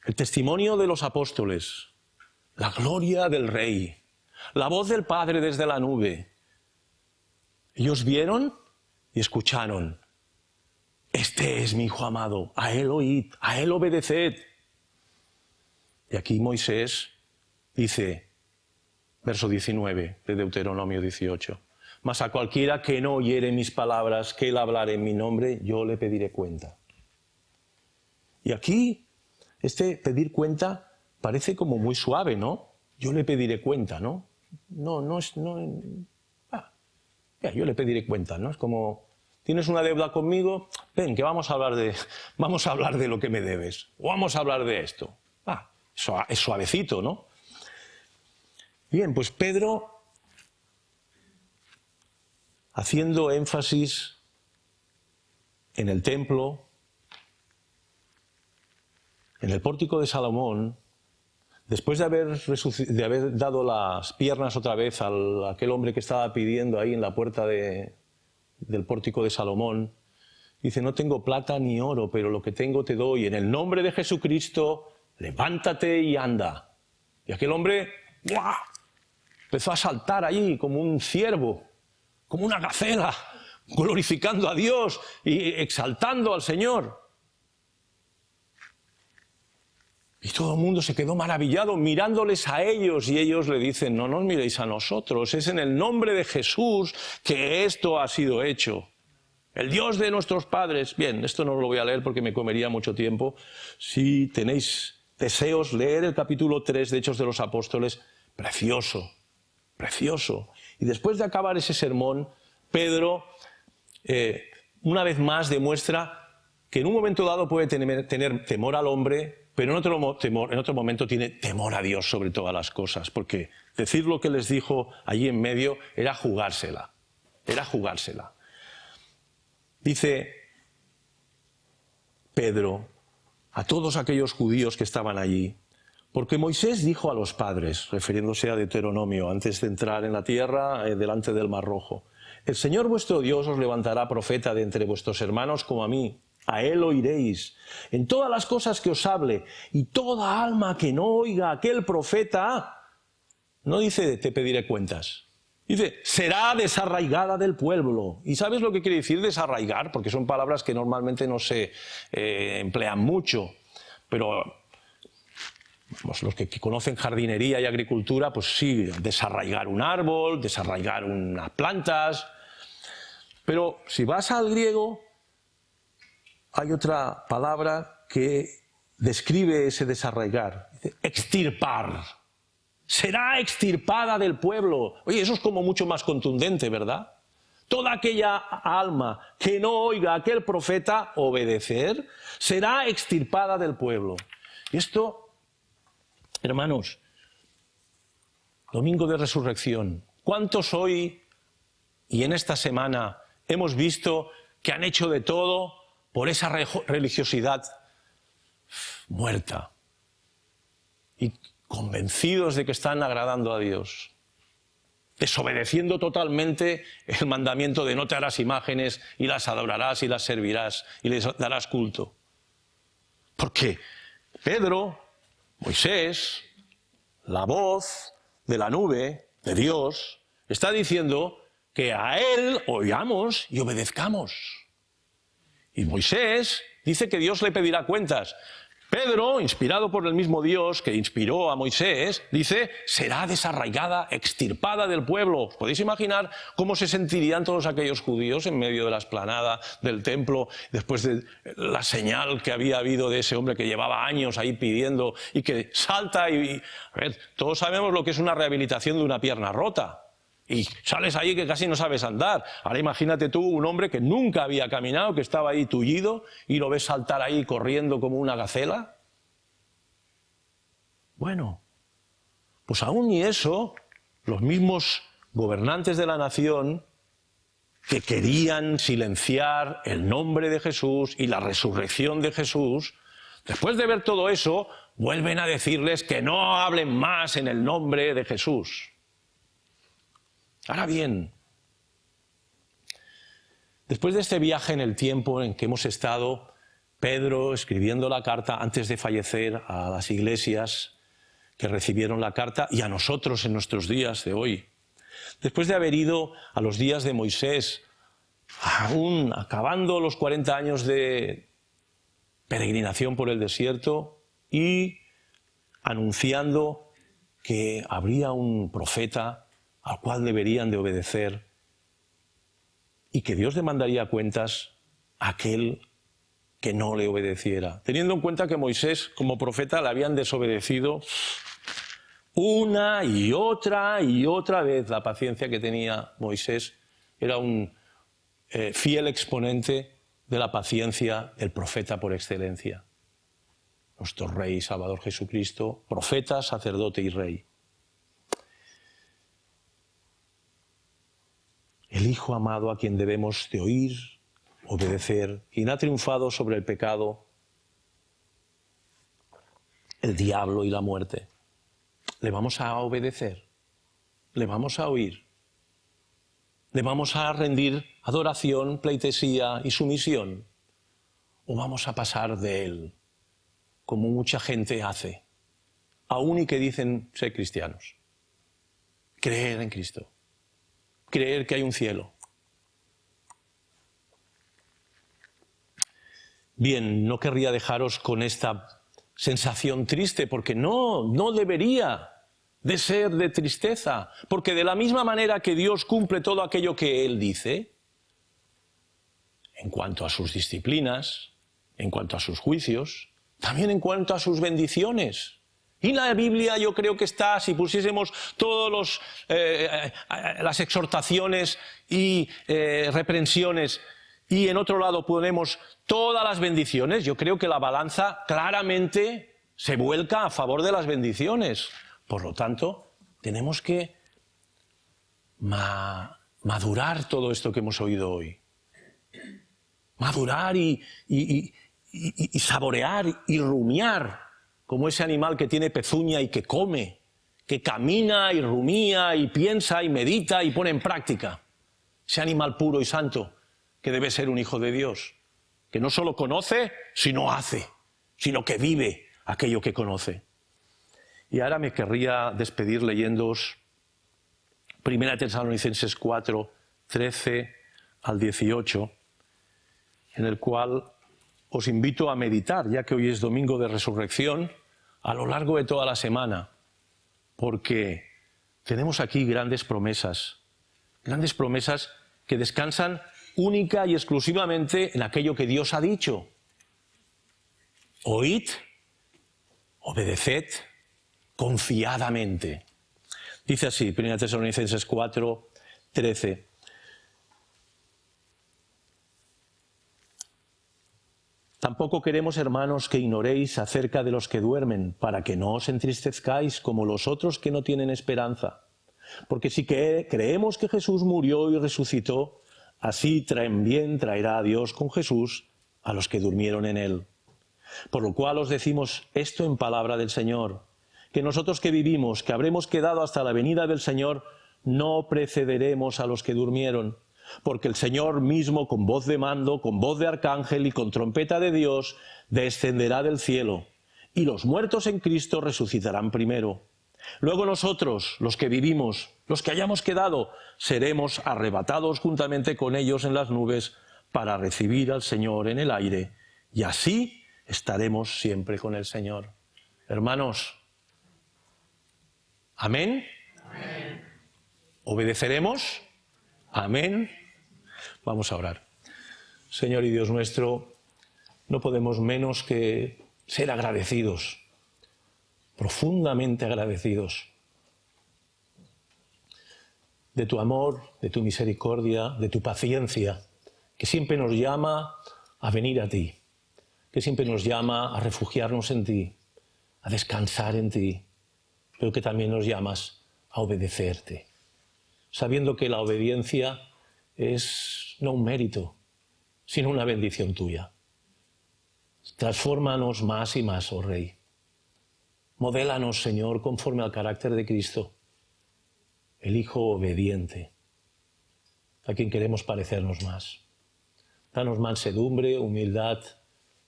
El testimonio de los apóstoles, la gloria del Rey, la voz del Padre desde la nube. Ellos vieron y escucharon. Este es mi Hijo amado, a Él oíd, a Él obedeced. Y aquí Moisés dice, verso 19 de Deuteronomio 18, mas a cualquiera que no oyere mis palabras, que Él hablare en mi nombre, yo le pediré cuenta. Y aquí, este pedir cuenta parece como muy suave, ¿no? Yo le pediré cuenta, ¿no? Yo le pediré cuenta, ¿no? Es como, ¿tienes una deuda conmigo? Ven, que vamos a hablar de lo que me debes. O vamos a hablar de esto. Es suavecito, ¿no? Bien, pues Pedro, haciendo énfasis en el templo, en el pórtico de Salomón, después de haber dado las piernas otra vez a aquel hombre que estaba pidiendo ahí en la puerta del pórtico de Salomón, dice, no tengo plata ni oro, pero lo que tengo te doy. En el nombre de Jesucristo, levántate y anda. Y aquel hombre ¡buah!, empezó a saltar allí como un ciervo, como una gacela, glorificando a Dios y exaltando al Señor. Y todo el mundo se quedó maravillado mirándoles a ellos, y ellos le dicen, no nos miréis a nosotros, es en el nombre de Jesús que esto ha sido hecho. El Dios de nuestros padres. Bien, esto no lo voy a leer porque me comería mucho tiempo. Si tenéis deseos, leer el capítulo 3 de Hechos de los Apóstoles, precioso, precioso. Y después de acabar ese sermón, Pedro, una vez más demuestra que en un momento dado puede tener temor al hombre, pero en otro momento tiene temor a Dios sobre todas las cosas, porque decir lo que les dijo allí en medio era jugársela, Dice Pedro a todos aquellos judíos que estaban allí, porque Moisés dijo a los padres, refiriéndose a Deuteronomio, antes de entrar en la tierra, delante del Mar Rojo, el Señor vuestro Dios os levantará profeta de entre vuestros hermanos como a mí. A él oiréis. En todas las cosas que os hable, y toda alma que no oiga a aquel profeta, no dice te pediré cuentas. Dice, será desarraigada del pueblo. ¿Y sabes lo que quiere decir desarraigar? Porque son palabras que normalmente no se emplean mucho. Pero los que conocen jardinería y agricultura, pues sí, desarraigar un árbol, desarraigar unas plantas. Pero si vas al griego, hay otra palabra que describe ese desarraigar. Dice, extirpar. Será extirpada del pueblo. Oye, eso es como mucho más contundente, ¿verdad? Toda aquella alma que no oiga a aquel profeta obedecer, será extirpada del pueblo. Y esto, hermanos, domingo de resurrección, ¿cuántos hoy y en esta semana hemos visto que han hecho de todo por esa religiosidad muerta y convencidos de que están agradando a Dios, desobedeciendo totalmente el mandamiento de no te harás imágenes y las adorarás y las servirás y les darás culto? Porque Pedro, Moisés, la voz de la nube de Dios, está diciendo que a él oigamos y obedezcamos. Y Moisés dice que Dios le pedirá cuentas. Pedro, inspirado por el mismo Dios que inspiró a Moisés, dice, será desarraigada, extirpada del pueblo. ¿Os podéis imaginar cómo se sentirían todos aquellos judíos en medio de la explanada del templo, después de la señal que había habido de ese hombre que llevaba años ahí pidiendo y que salta y... A ver, todos sabemos lo que es una rehabilitación de una pierna rota. Y sales ahí que casi no sabes andar. Ahora imagínate tú un hombre que nunca había caminado, que estaba ahí tullido, y lo ves saltar ahí corriendo como una gacela. Bueno, pues aún y eso, los mismos gobernantes de la nación que querían silenciar el nombre de Jesús y la resurrección de Jesús, después de ver todo eso, vuelven a decirles que no hablen más en el nombre de Jesús. Ahora bien, después de este viaje en el tiempo en que hemos estado, Pedro escribiendo la carta antes de fallecer a las iglesias que recibieron la carta y a nosotros en nuestros días de hoy, después de haber ido a los días de Moisés, aún acabando los 40 años de peregrinación por el desierto y anunciando que habría un profeta al cual deberían de obedecer y que Dios demandaría cuentas a aquel que no le obedeciera. Teniendo en cuenta que Moisés, como profeta, le habían desobedecido una y otra vez. La paciencia que tenía Moisés era un fiel exponente de la paciencia del profeta por excelencia. Nuestro Rey y Salvador Jesucristo, profeta, sacerdote y Rey. El Hijo amado a quien debemos de oír, obedecer, quien ha triunfado sobre el pecado, el diablo y la muerte. Le vamos a obedecer, le vamos a oír, le vamos a rendir adoración, pleitesía y sumisión, o vamos a pasar de él, como mucha gente hace, aún y que dicen ser cristianos. Creer en Cristo. Creer que hay un cielo. Bien, no querría dejaros con esta sensación triste, porque no debería de ser de tristeza, porque de la misma manera que Dios cumple todo aquello que Él dice, en cuanto a sus disciplinas, en cuanto a sus juicios, también en cuanto a sus bendiciones. Y la Biblia yo creo que está, si pusiésemos todas las exhortaciones y reprensiones y en otro lado ponemos todas las bendiciones, yo creo que la balanza claramente se vuelca a favor de las bendiciones. Por lo tanto, tenemos que madurar todo esto que hemos oído hoy. Madurar y saborear y rumiar. Como ese animal que tiene pezuña y que come, que camina y rumía y piensa y medita y pone en práctica. ese animal puro y santo que debe ser un hijo de Dios, que no solo conoce, sino hace, sino que vive aquello que conoce. Y ahora me querría despedir leyéndoos 1 Tesalonicenses 4, 13 al 18, en el cual os invito a meditar, ya que hoy es domingo de resurrección, a lo largo de toda la semana, porque tenemos aquí grandes promesas que descansan única y exclusivamente en aquello que Dios ha dicho. Oíd, obedeced confiadamente. Dice así, 1 Tesalonicenses 4, 13. Tampoco queremos, hermanos, que ignoréis acerca de los que duermen, para que no os entristezcáis como los otros que no tienen esperanza. Porque si creemos que Jesús murió y resucitó, así también traerá a Dios con Jesús a los que durmieron en él. Por lo cual os decimos esto en palabra del Señor, que nosotros que vivimos, que habremos quedado hasta la venida del Señor, no precederemos a los que durmieron. Porque el Señor mismo, con voz de mando, con voz de arcángel y con trompeta de Dios, descenderá del cielo, y los muertos en Cristo resucitarán primero. Luego nosotros, los que vivimos, los que hayamos quedado, seremos arrebatados juntamente con ellos en las nubes para recibir al Señor en el aire, y así estaremos siempre con el Señor. Hermanos, ¿amén? Amén. ¿Obedeceremos? Amén. Vamos a orar. Señor y Dios nuestro, no podemos menos que ser agradecidos, profundamente agradecidos, de tu amor, de tu misericordia, de tu paciencia, que siempre nos llama a venir a ti, que siempre nos llama a refugiarnos en ti, a descansar en ti, pero que también nos llamas a obedecerte, sabiendo que la obediencia es no un mérito, sino una bendición tuya. Transfórmanos más y más, oh Rey. Modélanos, Señor, conforme al carácter de Cristo, el Hijo obediente, a quien queremos parecernos más. Danos mansedumbre, humildad,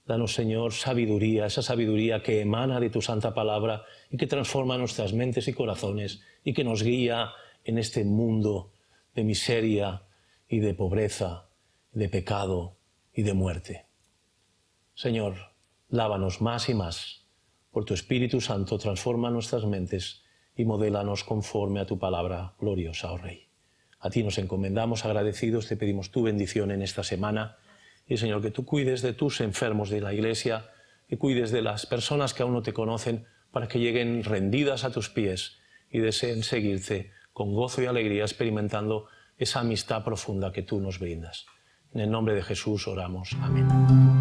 danos, Señor, sabiduría, esa sabiduría que emana de tu santa palabra y que transforma nuestras mentes y corazones y que nos guía en este mundo de miseria y de pobreza, de pecado y de muerte. Señor, lávanos más y más. Por tu Espíritu Santo transforma nuestras mentes y modélanos conforme a tu palabra gloriosa, oh Rey. A ti nos encomendamos agradecidos, te pedimos tu bendición en esta semana. Y Señor, que tú cuides de tus enfermos de la Iglesia, que cuides de las personas que aún no te conocen, para que lleguen rendidas a tus pies y deseen seguirte con gozo y alegría, experimentando esa amistad profunda que tú nos brindas. En el nombre de Jesús oramos. Amén.